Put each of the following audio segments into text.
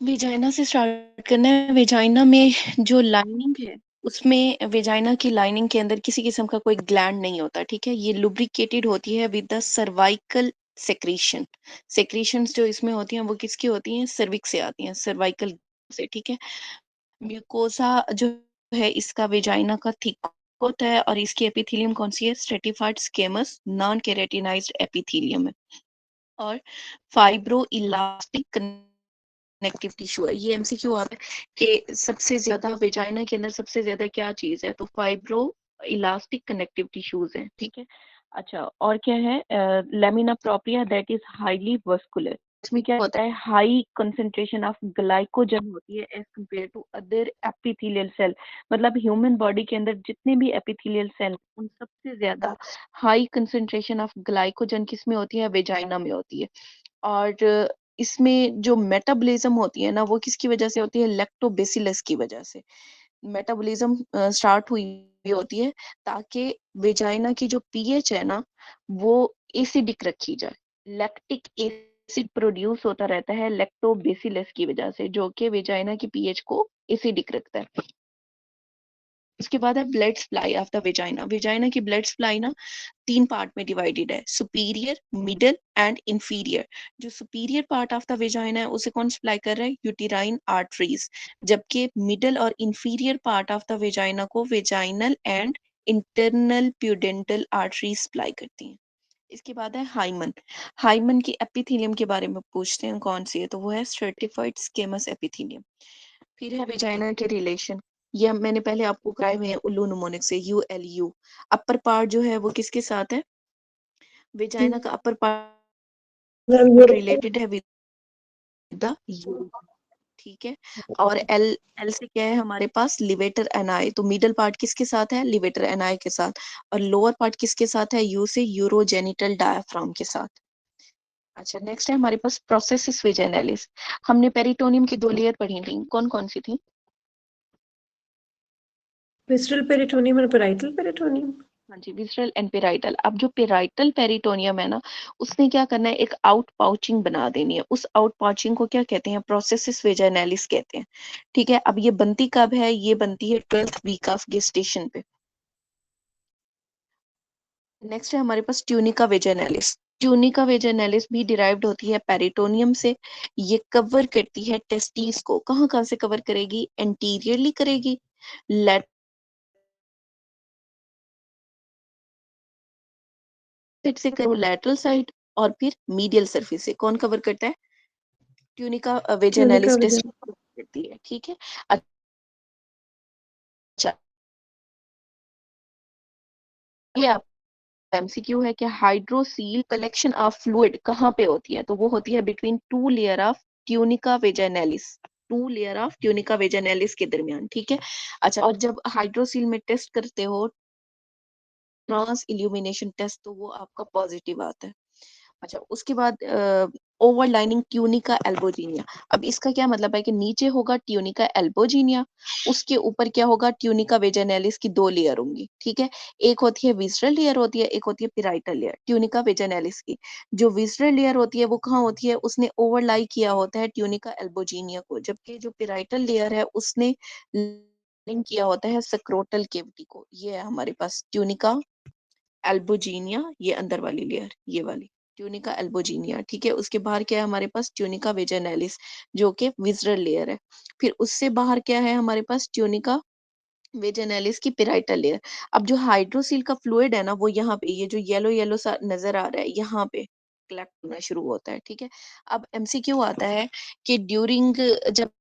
Vagina से start करना है। वेजाइना में जो लाइनिंग है, उसमें वेजाइना की लाइनिंग के अंदर किसी किस्म का कोई ग्लैंड नहीं होता, ठीक है। ये लुब्रिकेटेड होती है with the cervical secretion. Secretions जो इसमें होती हैं वो किसकी होती हैं? सर्विक्स से आती हैं, सर्वाइकल से, ठीक है। म्यूकोसा जो है इसका वेजाइना का थिक होता है और इसकी एपिथेलियम कौन सी है? स्ट्रेटिफाइड स्केमस नॉन केराटिनाइज्ड एपिथेलियम है। और फाइब्रो इलास्टिक कनेक्टिव टिश्यू है। ये एमसीक्यू आता है कि सबसे ज्यादा वेजाइना के अंदर सबसे ज्यादा क्या चीज है? तो फाइब्रो इलास्टिक कनेक्टिव टिश्यूज है, ठीक है। अच्छा, और क्या है? Lamina propria that is highly vascular. इसमें क्या होता है? हाई कंसंट्रेशन ऑफ ग्लाइकोजन होती है as compare to other epithelial cell. मतलब ह्यूमन बॉडी के अंदर जितने भी एपिथेलियल सेल, उन सबसे ज्यादा हाई कंसंट्रेशन ऑफ ग्लाइकोजन किस में होती है? वेजाइना में होती है। और इसमें जो मेटाबॉलिज्म होती है ना, वो किसकी वजह से होती है? लैक्टोबैसिलस की वजह से मेटाबॉलिज्म स्टार्ट हुई होती है, ताकि वेजाइना की जो पीएच है ना, वो एसिडिक रखी जाए। लैक्टिक एसिड प्रोड्यूस होता रहता है लैक्टोबैसिलस की वजह से, जो कि वेजाइना की पीएच को एसिडिक रखता है। उसके बाद है blood supply of the vagina. Vagina की ब्लड सप्लाई ना तीन पार्ट में डिवाइडेड है, सुपीरियर, मिडल एंड इंफीरियर। जो superior part of the vagina है उसे कौन सप्लाई कर रहा है? Uterine arteries. जबकि मिडल और inferior part of the vagina को vaginal and internal pudendal arteries supply करती हैं। इसके बाद है हाइमन। हाइमन की एपिथेलियम के बारे में पूछते हैं कौन सी है, तो वो है स्ट्रेटिफाइड स्केमस एपिथेलियम। फिर है वेजाइना के रिलेशन। ये मैंने पहले आपको कराए हुए हैं उल्लू नुमोनिक से, ULU। अपर पार्ट जो है वो किसके साथ है? वेजाइना का अपर पार्ट रिलेटेड है विद द यूरोप, ठीक है। और एल एल से क्या है हमारे पास? लिवेटर एनाई। तो मिडल पार्ट किसके साथ है? लिवेटर एनाई के साथ। और लोअर पार्ट किसके साथ है? यू से यूरोजेनिटल डायाफ्राम के साथ। अच्छा, नेक्स्ट है हमारे पास प्रोसेसिस वेजाइनालिस। हमने पेरिटोनियम की दो लेयर पढ़ी थी, कौन कौन सी थी? विसरल पेरिटोनियम और पैराइटल पेरिटोनियम। हाँ जी, विसरल एंड पेराइटल। अब जो पेराइटल पेरिटोनियम है ना, उसने क्या करना है? एक आउट पाउचिंग बना देनी है। उस आउट पाउचिंग को क्या कहते हैं? प्रोसेसिस वेजाइनालिस कहते हैं, ठीक है। अब ये बनती कब है? ये बनती है 12th वीक ऑफ गेस्टेशन पे। नेक्स्ट है हमारे पास ट्यूनिका वेजाइनालिस। ट्यूनिका वेजाइनालिस भी डिराइव्ड होती है पेरिटोनियम से। ये कवर करती है टेस्टिस को। कहाँ कहाँ से कवर करेगी? एंटीरियरली करेगी, से करो लैटरल साइड, और फिर मीडियल सरफेस से। कौन कवर करता है? Tunica tunica vaginalis test vagina. करती है, ठीक है। अच्छा, ये आप एमसीक्यू है कि हाइड्रोसील कलेक्शन ऑफ फ्लूइड कहाँ पे होती है? तो वो होती है between two layer of tunica vaginalis. Two layer of tunica vaginalis के दरमियान, ठीक है। अच्छा, और जब हाइड्रोसील में टेस्ट करते हो ट्रांस इल्यूमिनेशन टेस्ट, तो वो आपका पॉजिटिव आता है। अच्छा, उसके बाद ओवरलाइनिंग ट्यूनिका एल्बोजीनिया। अब इसका क्या मतलब है? कि नीचे होगा ट्यूनिका एल्बोजीनिया, उसके ऊपर क्या होगा? ट्यूनिका वेजाइनालिस की दो लेयर होंगी, ठीक है। एक होती है विसरल लेयर होती है, एक होती है पेराइटल लेयर। ट्यूनिका वेजाइनालिस की जो विसरल लेयर होती है वो कहाँ होती है? उसने ओवरलाई किया होता है ट्यूनिका एल्बोजीनिया को, जबकि जो पेराइटल लेयर है उसने लिंक किया होता है सक्रोटल केविटी को। ये है हमारे पास ट्यूनिका एल्बोजीनिया, ये अंदर वाली लेयर, ये वाली ट्यूनिका एल्बोजीनिया, ठीक है। उसके बाहर क्या है हमारे पास? ट्यूनिका वेजाइनालिस, जो कि विसरल लेयर है। फिर उससे बाहर क्या है हमारे पास? ट्यूनिका वेजाइनालिस की पेराइटल लेयर। अब जो हाइड्रोसील का फ्लूइड है ना, वो यहाँ पे, ये जो येलो येलो सा नजर आ रहा है, यहाँ पे कलेक्ट होना शुरू होता है, ठीक है। अब एमसीक्यू आता है कि ड्यूरिंग, जब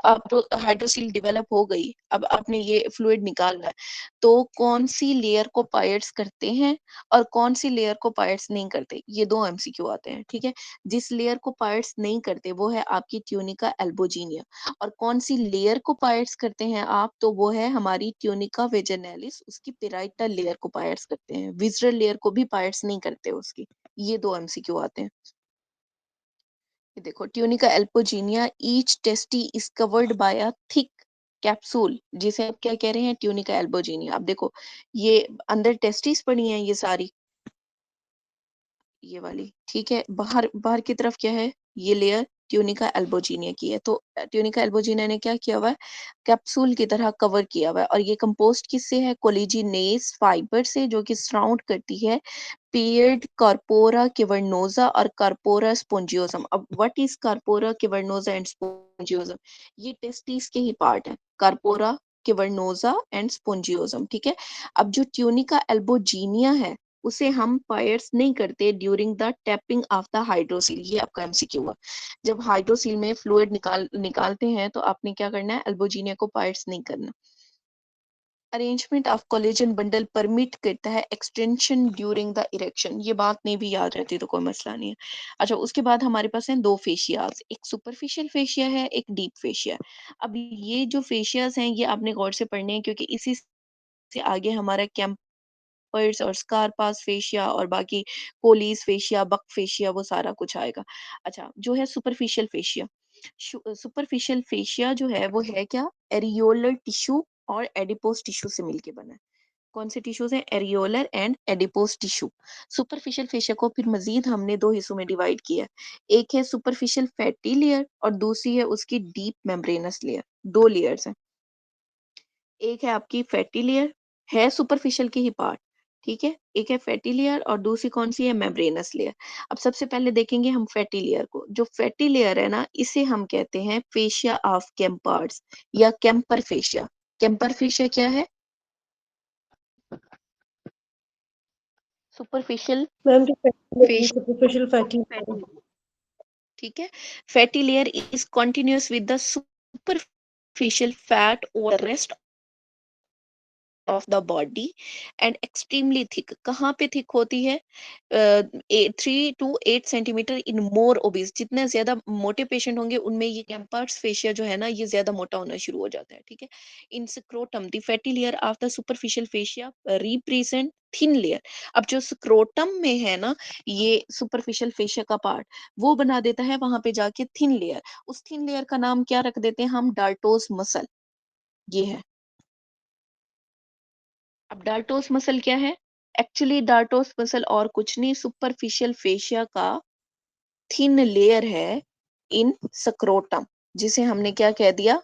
अब तो हाइड्रोसील डेवलप हो गई, अब आपने ये फ्लूइड निकालना है, तो कौन सी लेयर को पायर्स करते हैं और कौन सी लेयर को पायर्स नहीं करते? ये दो एमसीक्यू आते हैं, ठीक है। जिस लेयर को पायर्स नहीं करते वो है आपकी ट्यूनिका एल्बोजीनिया, और कौन सी लेयर को पायर्स करते हैं आप? तो वो है हमारी ट्यूनिका वेजाइनालिस, उसकी पेराइटल लेयर को पायर्स करते हैं, विसरल लेयर को भी पायर्स नहीं करते उसकी। ये दो एमसीक्यू आते हैं। ये देखो, tunica albuginea each testis is covered by a thick capsule, जिसे आप क्या कह रहे हैं? Tunica albuginea. अब देखो, ये अंदर टेस्टिस पड़ी हैं ये सारी, ये वाली, ठीक है। बाहर बाहर की तरफ क्या है? ये लेयर ट्यूनिका एल्बोजिनिया की है। तो ट्यूनिका एल्बोजिनिया ने क्या किया हुआ है, कैप्सूल की तरह कवर किया हुआ है, और ये कंपोस्ट किससे है, कोलेजिनेस फाइबर से, जो कि सराउंड करती है पेयर्ड कार्पोरा कैवर्नोसा और कार्पोरा स्पोंजियोसम। अब what is corpora cavernosa and spongiosum, ये टेस्टिस के ही पार्ट है, कार्पोरा कैवर्नोसा एंड स्पोंजियोसम, ठीक है। अब जो ट्यूनिका एल्बोजिनिया है उसे हम पायर्स नहीं करते during the tapping of the hydrocele. ये आपका एमसीक्यू हुआ, जब हाइड्रोसील में फ्लूइड निकालते हैं तो आपने क्या करना है, एल्बोजिनिया को पायर्स नहीं करना। Arrangement of collagen bundle permit करता है एक्सटेंशन ड्यूरिंग द इरेक्शन। ये बात नहीं भी याद रहती तो कोई मसला नहीं है। अच्छा, उसके बाद हमारे पास है दो फेशियाज, एक सुपरफिशियल फेशिया है, एक डीप फेशिया। अब ये जो फेशियाज हैं ये आपने गौर से पढ़ने हैं, क्योंकि इसी से आगे हमारा कैंपर्स और स्कारपास फेशिया और बाकी कोलीज फेशिया, बक फेशिया, वो सारा कुछ आएगा। अच्छा, जो है सुपरफिशियल फेशिया, सुपरफिशियल फेशिया जो है वो है क्या, एरियोलर टिश्यू और एडिपोज टिश्यू से मिलके बना है। कौन से टिश्यूज हैं, areolar and adipose tissue. Superficial fascia को फिर मजीद हमने दो हिस्सों में डिवाइड किया है, एक है सुपरफिशियल फैटी लेयर और दूसरी है उसकी डीप मेम्ब्रेनस लेयर। दो लेयर्स हैं, एक है आपकी फैटी लेयर, है सुपरफिशियल की ही पार्ट, ठीक है, एक है फैटी लेयर और दूसरी कौन सी है, मेम्ब्रेनस लेयर। अब सबसे पहले देखेंगे हम फैटी लेयर को। जो फैटी लेयर है ना, इसे हम कहते हैं फेशिया ऑफ कैम्पर्स या कैम्पर फेशिया। कैम्पर फेशिया क्या है, सुपरफिशियल मैम जो सुपरफिशियल फैटी, फेशिया, ठीक है। Fatty layer is continuous with the superficial fat और rest of the body and extremely thick. कहाँ पे थिक होती है, 3 to 8 centimetre in more obese. जितने ज्यादा मोटे पेशेंट होंगे उनमें ये कैम्पर्स फेशिया जो है ना, ये ज्यादा मोटा होना शुरू हो जाता है, ठीक है। In scrotum the fatty layer of the superficial fascia represent thin layer. अब जो स्क्रोटम में है ना, ये सुपरफिशियल फेशिया का पार्ट, वो बना देता है वहां पे जाके थिन लेयर। उस थिन लेयर का नाम क्या रख देते हैं हम, डार्टोस मसल, ये है। अब डार्टोस मसल क्या है, एक्चुअली डार्टोस मसल और कुछ नहीं, सुपरफिशियल फेशिया का थिन लेयर है इन स्क्रोटम, जिसे हमने क्या कह दिया,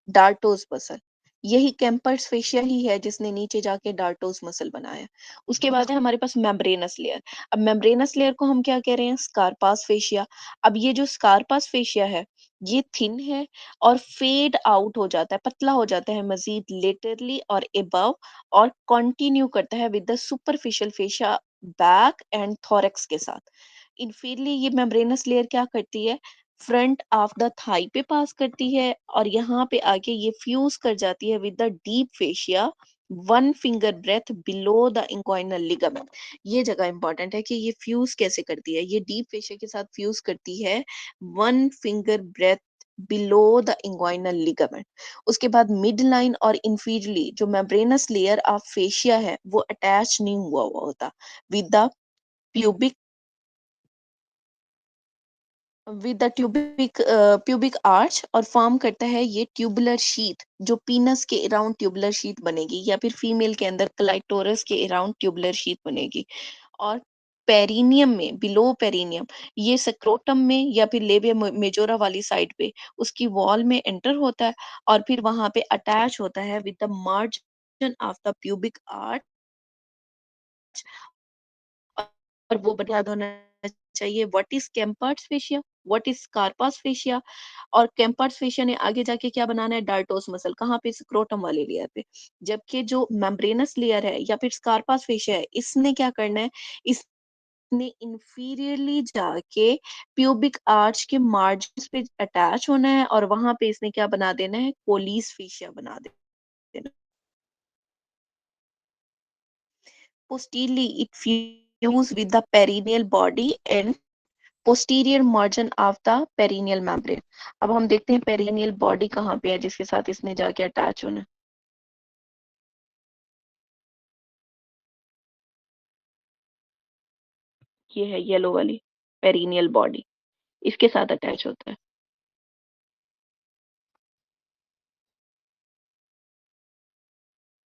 डार्टोस मसल। यही कैंपर्स फेशिया ही है जिसने नीचे जाके डार्टोस मसल बनाया। उसके बाद है हमारे पास मेम्ब्रेनस लेयर। अब मेम्ब्रेनस लेयर को हम क्या कह रहे हैं, स्कारपास फेशिया। अब ये जो स्कारपास फेशिया है ये थिन है और फेड आउट हो जाता है, पतला हो जाता है मजीद लेटरली और एबव, और कंटिन्यू करता है with the superficial fascia back and thorax के साथ। इनफीरियरली ये मेम्ब्रेनस लेयर क्या करती है, फ्रंट ऑफ द थाई पे पास करती है और यहाँ पे आके ये फ्यूज कर जाती है with the deep fascia 1 finger breadth below the inguinal ligament. ये जगह इंपॉर्टेंट है कि ये फ्यूज कैसे करती है, ये डीप फेशिया के साथ फ्यूज करती है 1 finger breadth below the inguinal ligament. उसके बाद मिड लाइन और इंफीरियरली जो मेम्ब्रेनस लेयर ऑफ फेशिया है वो अटैच नहीं हुआ होता with the pubic with the pubic arch, और फॉर्म करता है ये ट्यूबुलर शीथ, जो पीनस के अराउंड ट्यूबुलर शीथ बनेगी, या फिर फीमेल के अंदर क्लाइटोरस के अराउंड ट्यूबुलर शीथ बनेगी। और पेरिनियम में, बिलो पेरिनियम, ये सक्रोटम में या फिर लेबिया मेजोरा वाली साइड पे उसकी वॉल में एंटर होता है, और फिर वहां पे अटैच होता है with the margin of the pubic arch. और वो बता याद होना चाहिए, what is Camper's fascia, what is Scarpa's fascia. और कैम्पर्स फेशिया ने आगे जाके क्या बनाना है, डार्टोस मसल, कहाँ पे, स्क्रोटम वाले लेयर पे। जबकि जो मेम्ब्रेनस लेयर है या फिर स्कारपास फेशिया है, इसने क्या करना है, इसने इंफीरियरली जाके प्यूबिक आर्च के मार्जिन पे अटैच होना है, और वहां पे इसने क्या बना देना है, कोलीस फेशिया बना देना। Posteriorly, it fused with the perineal body and posterior margin of the perineal membrane। अब हम देखते हैं पेरिनियल बॉडी कहाँ पे है जिसके साथ इसने जाके अटैच होना है। ये है येलो वाली पेरिनियल बॉडी, इसके साथ अटैच होता है।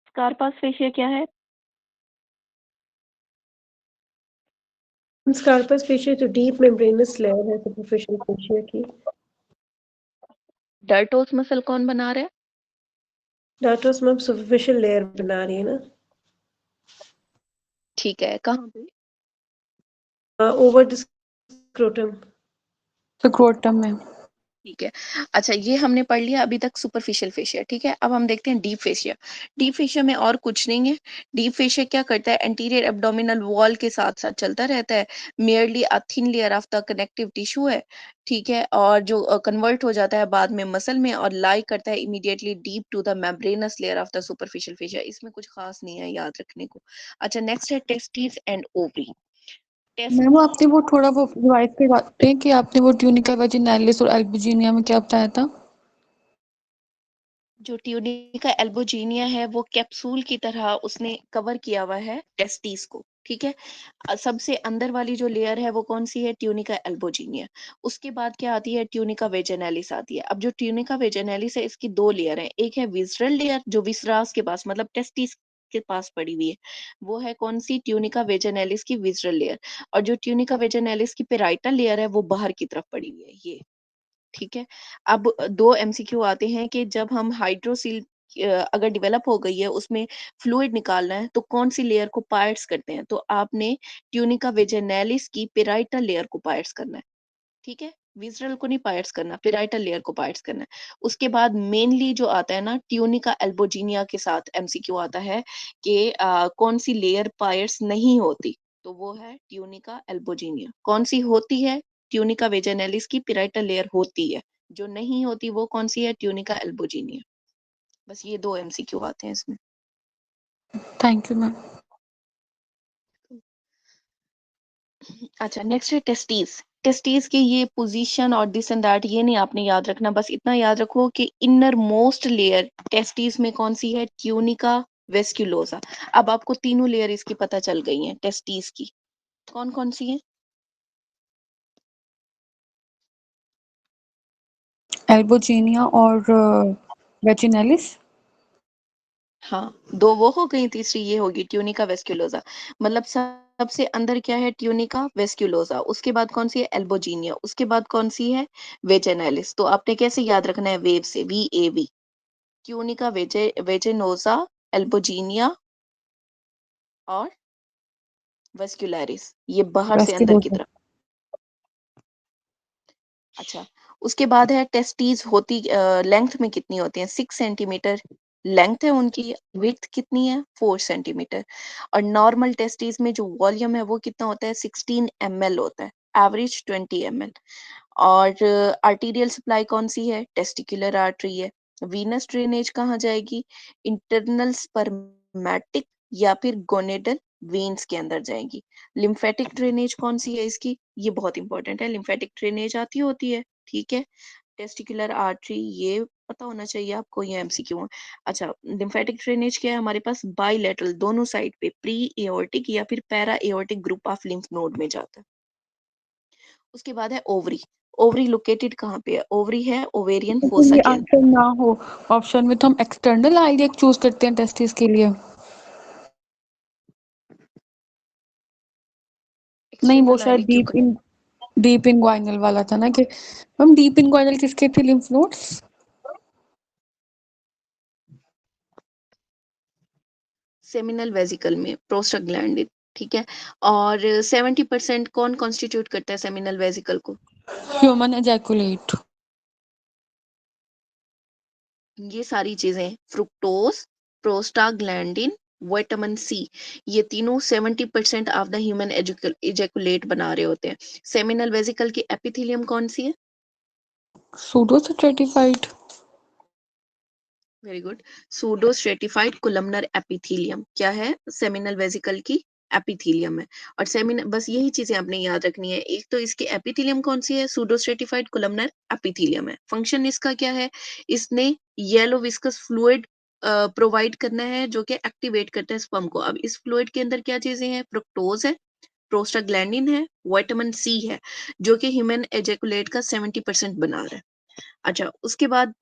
स्कारपास फेशिया क्या है, स्कार्पस फेशिया तो डीप मेम्ब्रेनस लेयर है सुपरफिशियल फेशिया की। डर्टोस मसल कौन बना रहा है? डार्टोस में सुपरफिशियल लेयर बना रही है ना, ठीक है, कहाँ पे? Over the scrotum. स्क्रोटम में। ठीक है। अच्छा, ये हमने पढ़ लिया अभी तक सुपरफिशियल फेशिया। ठीक है, अब हम देखते हैं डीप फेशिया। डीप फेशिया में और कुछ नहीं है। डीप फेशिया क्या करता है, एंटीरियर एब्डोमिनल वॉल के साथ साथ चलता रहता है। Merely a thin layer of the connective tissue है। ठीक है, और जो कन्वर्ट हो जाता है बाद में मसल में और लाई करता है immediately deep to the membranous layer of the superficial fascia. इसमें कुछ खास नहीं है याद रखने को। अच्छा, नेक्स्ट है टेस्टिस एंड ओवरी। मैम आपने वो थोड़ा वो रिवाइज करवाते हैं कि आपने वो ट्यूनिका वेजिनैलिस और एल्बुजिनिया में क्या बताया था? जो ट्यूनिका एल्बोजीनिया है वो कैप्सूल की तरह उसने कवर किया हुआ है टेस्टिस को। ठीक है, सबसे अंदर वाली जो लेयर है वो कौन सी है, ट्यूनिका एल्बोजीनिया। उसके बाद क्या आती है, ट्यूनिका वेजिनैलिस आती है। अब जो ट्यूनिका वेजिनैलिस है इसकी दो लेयर है, एक है विसरल लेयर जो विसरास के पास मतलब टेस्टिस के पास पड़ी हुई है, वो है कौन सी, ट्यूनिका वेजिनैलिस की विसरल लेयर। और जो ट्यूनिका वेजिनैलिस की पेराइटल लेयर है वो बाहर की तरफ पड़ी हुई है ये। ठीक है, अब दो एमसीक्यू आते हैं कि जब हम हाइड्रोसील अगर डेवलप हो गई है उसमें फ्लूइड निकालना है तो कौन सी लेयर को पार्ट्स करते हैं, तो आपने ट्यूनिका वेजिनैलिस की पेराइटल लेयर को पार्ट्स करना है। ठीक है, विसरल को नहीं पार्ट्स करना, पेराइटल लेयर को पार्ट्स करना है। उसके बाद मेनली जो आता है ना ट्यूनिका एल्बोजीनिया के साथ एमसीक्यू आता है कि कौन सी लेयर पार्ट्स नहीं होती, तो वो है ट्यूनिका एल्बोजीनिया। कौन सी होती है, ट्यूनिका वेजिनैलिस की पेराइटल लेयर होती है। जो नहीं होती वो कौन सी है, ट्यूनिका एल्बोजीनिया। बस ये दो एमसीक्यू आते हैं इसमें। Thank you ma'am. अच्छा, नेक्स्ट है टेस्टीज। टेस्टीज की ये पोजीशन और दिस एंड दैट ये नहीं आपने याद रखना, बस इतना याद रखो कि इनर मोस्ट लेयर टेस्टीज में कौन सी है, ट्यूनिका वेस्क्यूलोसा। अब आपको तीनों लेयर इसकी पता चल गई हैं टेस्टीज की, कौन कौन सी है? एल्बोजीनिया और वेजिनैलिस। हाँ, दो वो हो गई, तीसरी ये होगी ट्यूनिका वेस्क्यूलोसा। मतलब सबसे अंदर क्या है, ट्यूनिका वेस्क्यूलोसा। उसके बाद कौन सी है, एल्बोजीनिया। उसके बाद कौन सी है, वेजेनालिस। तो आपने कैसे याद रखना है, वेव से, VAV। ट्यूनिका वेजेनोसा, एल्बोजीनिया और वेस्क्युलरिस, ये बाहर से अंदर की वेस्क्यूलोसा। तरफ। अच्छा, उसके बाद है टेस्टीज होती लेंथ में कितनी होती है, 6 सेंटीमीटर लेंथ है उनकी। विड्थ कितनी है, 4 सेंटीमीटर। और नॉर्मल टेस्टीज में जो वॉल्यूम है वो कितना होता है, 16 ml होता है, एवरेज 20 ml। और आर्टीरियल सप्लाई कौन सी है, टेस्टिकुलर आर्टरी है। वीनस ड्रेनेज कहाँ जाएगी, इंटरनल स्पर्मेटिक या फिर गोनेडल वेन्स के अंदर जाएगी। लिम्फेटिक ड्रेनेज कौन सी है इसकी, ये बहुत इंपॉर्टेंट है, लिम्फेटिक ड्रेनेज आती होती है। ठीक है, टेस्टिकुलर आर्टरी ये पता होना चाहिए आपको, ये एमसीक्यू है। अच्छा, लिम्फेटिक ड्रेनेज क्या है हमारे पास, बाइलेटरल दोनों साइड पे, प्री एओर्टिक या फिर para aortic group of lymph node में जाता है। उसके बाद है ओवरी। ओवरी लोकेटेड कहाँ पे है, ओवरी है ओवेरियन तो फोसा ये के अंदर। आंसर ना हो ऑप्शन में तो हम एक्सटर्नल आइलिया चूज करते हैं टेस्टिस के लिए। नहीं, वो एक्सटर्नल शायद आईली क्यों कर, डीप इंग्वाइनल वाला था ना कि मैम डीप इंग्वाइनल किसके थे, लिम्फ नोड्स? सेमिनल वेजिकल में प्रोस्टाग्लैंडिन। ठीक है, और 70% कौन कॉन्स्टिट्यूट करता है सेमिनल वेजिकल को, ह्यूमन एजैकुलेट। ये सारी चीजें, फ्रुक्टोज, प्रोस्टाग्लैंडिन, विटामिन सी, ये तीनों 70% ऑफ द ह्यूमन एजैकुलेट बना रहे होते हैं। सेमिनल वेजिकल की एपिथेलियम कौन सी है, pseudo stratified. Very good, pseudo stratified columnar epithelium क्या है, सेमिनल वेसिकल की एपिथेलियम है। और सेमिनल, बस यही चीजें आपने याद रखनी है, एक तो इसकी एपिथेलियम कौन सी है, सूडो स्ट्रेटिफाइड कोलमनर एपिथेलियम है। फंक्शन इसका क्या है, इसने येलो विस्कस फ्लूइड प्रोवाइड करना है जो कि एक्टिवेट करता है स्पर्म को। अब इस फ्लूइड के अंदर क्या चीजें हैं, फ्रुक्टोज है, प्रोस्टाग्लैंडिन है, विटामिन सी है, जो कि ह्यूमन एजेकुलेट का 70% बना रहा है। अच्छा, उसके बाद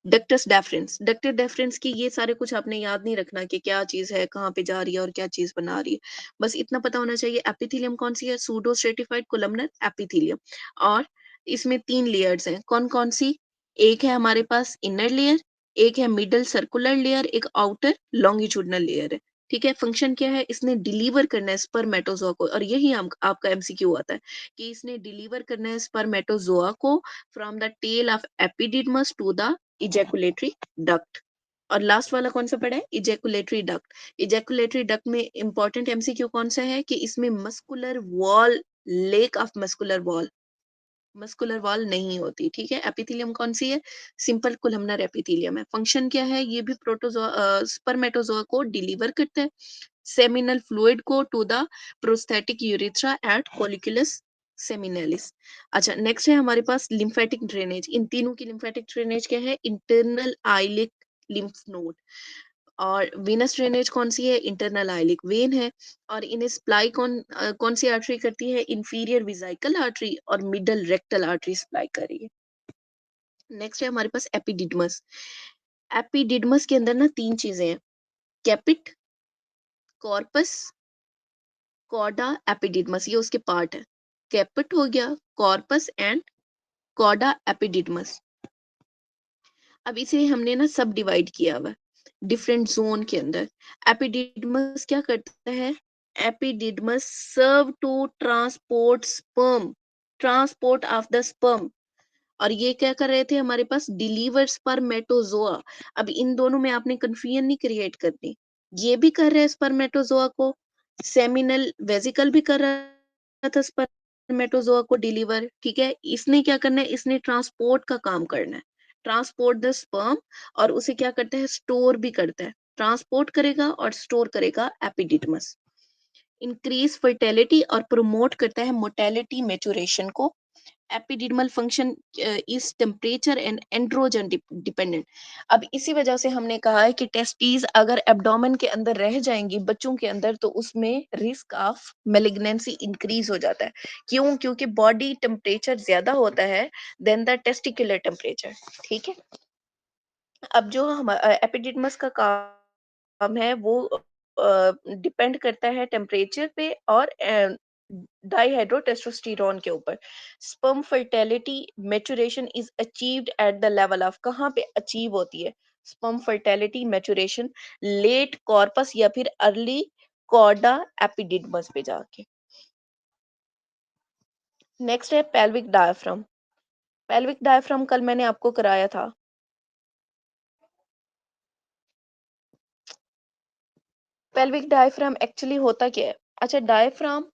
डक्टस डेफरेंस। डक्टर डेफरेंस की ये सारे कुछ आपने याद नहीं रखना कि क्या चीज है, कहाँ पे जा रही है और क्या चीज बना रही है, बस इतना पता होना चाहिए। एपिथेलियम कौन सी है, सूडो स्ट्रेटिफाइड कोलमनर एपिथेलियम। और इसमें 3 लेयर्स हैं, कौन कौन सी, एक है हमारे पास इनर लेयर, एक है मिडल सर्कुलर लेयर, एक आउटर लॉन्गिट्यूडनल लेयर है। ठीक है, फंक्शन क्या है, इसने डिलीवर करना है स्पर्मेटोजोआ को, और यही आपका एमसीक्यू आता है कि इसने डिलीवर करना है स्पर्मेटोजोआ को from the tail of epididymis to the ejaculatory duct. और लास्ट वाला कौन सा पड़ा है, इजैकुलेटरी डक्ट। इजैकुलेटरी डक्ट में इंपॉर्टेंट एमसीक्यू कौन सा है कि इसमें muscular wall, lack of muscular wall नहीं होती। ठीक है, एपिथेलियम कौन सी है, सिंपल कोलमनर एपिथेलियम है। फंक्शन क्या है, ये भी प्रोटोजोआ स्पर्मेटोजोआ को डिलीवर करता है सेमिनल फ्लूइड को to the prostatic urethra at colliculus seminalis. अच्छा, नेक्स्ट है हमारे पास लिम्फेटिक ड्रेनेज। इन तीनों की लिम्फेटिक ड्रेनेज क्या है, इंटरनल आइलिक लिम्फ नोड। और वेनस ड्रेनेज कौन सी है, इंटरनल आइलिक वेन है। और इन्हें सप्लाई कौन सी आर्टरी करती है, इंफीरियर विजाइकल आर्टरी और मिडल रेक्टल आर्टरी सप्लाई कर रही है। नेक्स्ट है हमारे पास एपिडिडमस। एपिडिडमस के अंदर ना तीन चीजें हैं, कैपिट, कॉर्पस, कॉडा, एपिडिडमस, ये उसके पार्ट है। कैपिट हो गया, कॉर्पस एंड कॉडा एपिडिडमस। अब इसे हमने ना सब डिवाइड किया हुआ डिफरेंट जोन के अंदर। एपिडिडमस क्या करता है, epididymis serve to transport sperm, transport of the sperm. और ये क्या कर रहे थे हमारे पास, डिलीवर स्पर्मेटोजोआ। अब इन दोनों में आपने कंफ्यूजन नहीं क्रिएट करनी, ये भी कर रहे हैं स्पर्मेटोजोआ को, सेमिनल वेजिकल भी कर रहा था स्पर्मेटोजोआ को डिलीवर। ठीक है, इसने क्या करना है, इसने ट्रांसपोर्ट का काम करना है, ट्रांसपोर्ट द स्पर्म, और उसे क्या करता है, स्टोर भी करता है, ट्रांसपोर्ट करेगा और स्टोर करेगा एपिडिडमस। इंक्रीज फर्टिलिटी और प्रमोट करता है मोटेलिटी मैचुरेशन को। Epididymal function is temperature and androgen dependent. अब इसी वजह से हमने कहा है कि टेस्टीज अगर एब्डोमेन के अंदर रह जाएंगी बच्चों के अंदर, तो उसमें रिस्क ऑफ मेलिग्नेंसी इंक्रीज हो जाता है। क्यों, क्योंकि बॉडी टेम्परेचर ज्यादा होता है देन द टेस्टिकुलर टेम्परेचर। ठीक है, अब जो हम एपिडिडमस का काम है वो डिपेंड करता है टेम्परेचर पे और डाइहाइड्रोटेस्टोस्टेरोन के ऊपर। Sperm fertility maturation is achieved at the level of, कहाँ पे अचीव होती है sperm fertility maturation, late corpus या फिर अर्ली कॉर्डा एपिडिडमस पे जाके। नेक्स्ट है पेल्विक डायफ्राम। पेल्विक डायफ्राम कल मैंने आपको कराया था। पेल्विक डायफ्राम एक्चुअली होता क्या है, अच्छा डायफ्राम,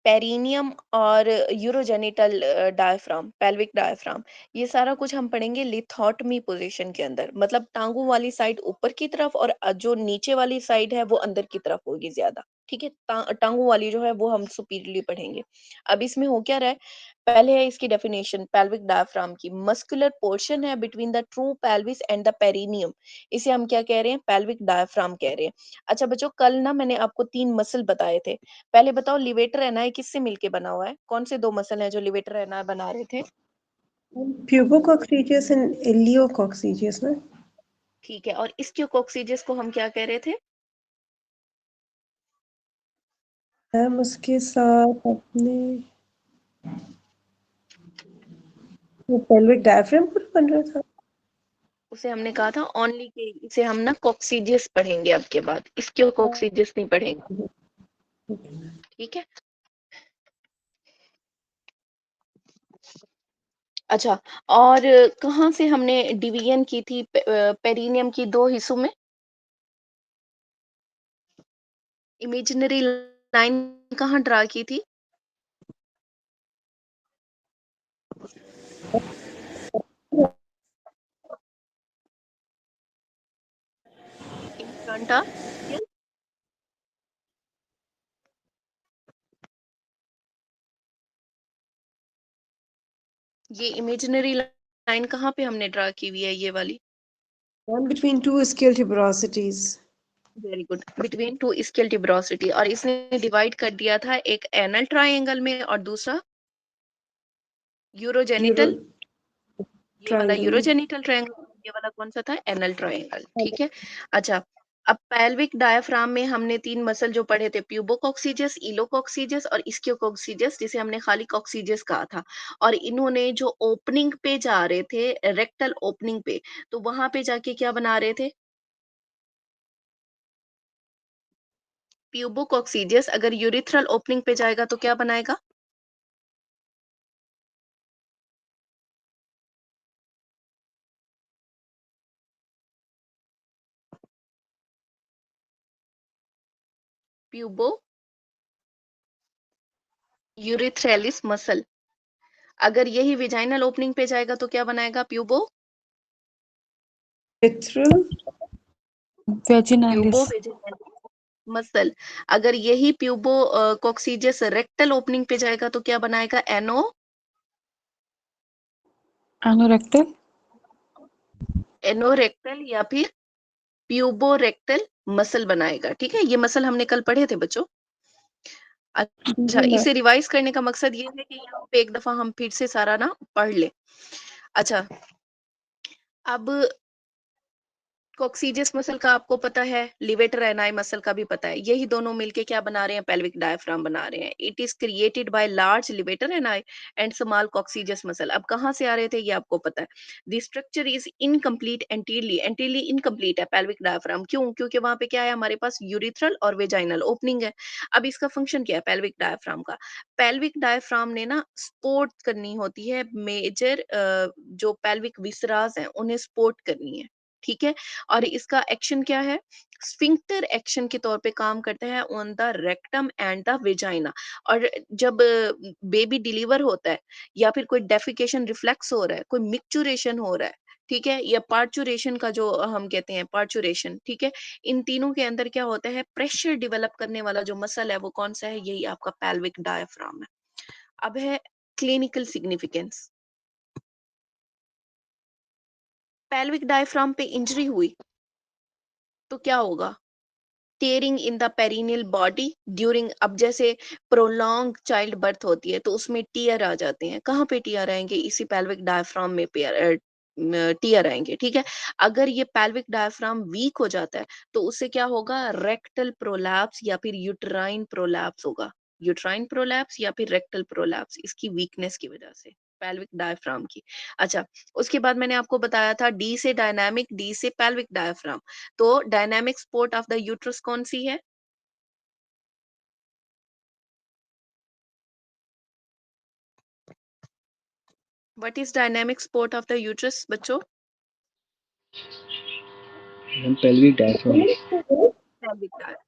पेरिनियम और यूरोजेनिटल डायफ्राम, पेल्विक डायफ्राम, ये सारा कुछ हम पढ़ेंगे लिथोटमी पोजीशन के अंदर। मतलब टांगों वाली साइड ऊपर की तरफ और जो नीचे वाली साइड है वो अंदर की तरफ होगी ज्यादा। ठीक है, टांगों वाली जो है वो हम सुपीरियरली पढ़ेंगे। अब इसमें हो क्या रहा है, पहले है इसकी डेफिनेशन पेल्विक डायफ्राम की, मस्कुलर पोर्शन है between the true pelvis and the perineum, इसे हम क्या कह रहे हैं, पेल्विक डायफ्राम कह रहे हैं। अच्छा बच्चों, कल ना मैंने आपको 3 मसल बताए थे। पहले बताओ लिवेटर एनाई किससे मिलके बना हुआ है, कौन से 2 मसल हैं जो लिवेटर एनाई बना रहे थे? Pubococcygeus and Iliococcygeus ना। ठीक है, और इस्कियोकोक्सीजियस को हम क्या कह रहे थे? हम उसके साथ अपने वो पेल्विक डायफ्राम पर बन रहा था। उसे हमने कहा था ओनली के, इसे हम ना कोक्सीजियस पढ़ेंगे अब के बाद, इस्कियोकोक्सीजियस नहीं पढ़ेंगे। ठीक है, अच्छा, और कहाँ से हमने डिवीजन की थी पेरिनियम की 2 हिस्सों में? इमेजिनरी लाइन कहाँ ड्रा की थी? इन फ्रंट ऑफ, ये इमेजिनरी लाइन कहाँ पे हमने ड्रा की हुई है, ये वाली? One between two ischial tuberosities. Very good, between 2 scale tuberosity. और इसने डिवाइड कर दिया था एक एनल ट्रायंगल में और दूसरा Euro यूरोजेनिटल, ये वाला triangle में। यूरोजेनिटल ट्रायंगल, ये वाला कौन सा था, एनल ट्रायंगल। ठीक है, अच्छा अब पेल्विक डायाफ्राम में हमने 3 मसल जो पढ़े थे, प्यूबोकोक्सीजियस, इलोकोक्सीजियस और इस्कियोकोक्सीजियस, जिसे हमने खाली कोक्सीजियस कहा था। और इन्होंने जो ओपनिंग पे जा रहे थे, रेक्टल ओपनिंग पे, तो वहां पे जाके क्या बना रहे थे? प्यूबोकोक्सीजियस अगर यूरिथ्रल ओपनिंग पे जाएगा तो क्या बनाएगा? Pubo urethralis muscle. अगर यही विजाइनल ओपनिंग पे जाएगा तो क्या बनाएगा? Pubo Mitral, vaginalis. Pubo vaginalis muscle. अगर यही प्यूबो कोक्सीजियस रेक्टल ओपनिंग पे जाएगा तो क्या बनाएगा? एनोरेक्टल। एनोरेक्टल या फिर प्यूबोरेक्टल मसल बनाएगा। ठीक है, ये मसल हमने कल पढ़े थे बच्चों। अच्छा, जी मैम। इसे रिवाइज करने का मकसद ये है कि यहाँ पे एक दफा हम फिर से सारा ना पढ़ ले। अच्छा, अब कोक्सीजियस मसल का आपको पता है, लिवेटर एनाई मसल का भी पता है। यही दोनों मिलके क्या बना रहे हैं? पेल्विक डायफ्राम बना रहे हैं। It is created by large levator ani and small coccygeus muscle. अब कहाँ से आ रहे थे ये आपको पता है। The structure is incomplete anteriorly, anteriorly incomplete है पेल्विक डायफ्राम। क्यों? क्योंकि वहां पे क्या है, हमारे पास यूरिथ्रल और वेजाइनल ओपनिंग है। अब इसका फंक्शन क्या है पेल्विक डायफ्राम का? पेल्विक डायफ्राम ने ना सपोर्ट करनी होती है मेजर जो पेल्विक विसराज हैं उन्हें सपोर्ट करनी है। ठीक है, और इसका एक्शन क्या है? स्फिंक्टर एक्शन के तौर पे काम करता है on the rectum and the vagina. और जब बेबी डिलीवर होता है या फिर कोई डेफिकेशन रिफ्लेक्स हो रहा है, कोई मिक्चुरेशन हो रहा है, ठीक है, या पार्चुरेशन का जो हम कहते हैं पार्चुरेशन, ठीक है, इन तीनों के अंदर क्या होता है? प्रेशर डेवलप करने वाला जो मसल है वो कौन सा है? यही आपका पेल्विक डायफ्राम है। अब है क्लिनिकल सिग्निफिकेंस। पेल्विक डायफ्राम पे इंजरी हुई तो क्या होगा? Tearing in the perineal body during, अब जैसे प्रोलॉन्ग चाइल्ड बर्थ होती है तो उसमें टीयर आ जाते हैं। कहाँ पे टीयर आएंगे? इसी पेल्विक डायफ्राम में टीयर आएंगे। ठीक है, अगर ये पेल्विक डायफ्राम वीक हो जाता है तो उससे क्या होगा? रेक्टल प्रोलैप्स या फिर यूट्राइन प्रोलैप्स होगा। यूट्राइन प्रोलैप्स या फिर रेक्टल प्रोलैप्स, इसकी वीकनेस की वजह से, पेल्विक डायफ्राम की। अच्छा, उसके बाद मैंने आपको बताया था डी से डायनामिक, डी से पेल्विक डायफ्राम। तो dynamic support of the uterus कौन सी है? What is dynamic support of the uterus बच्चों? pelvic diaphragm. Pelvic diaphragm।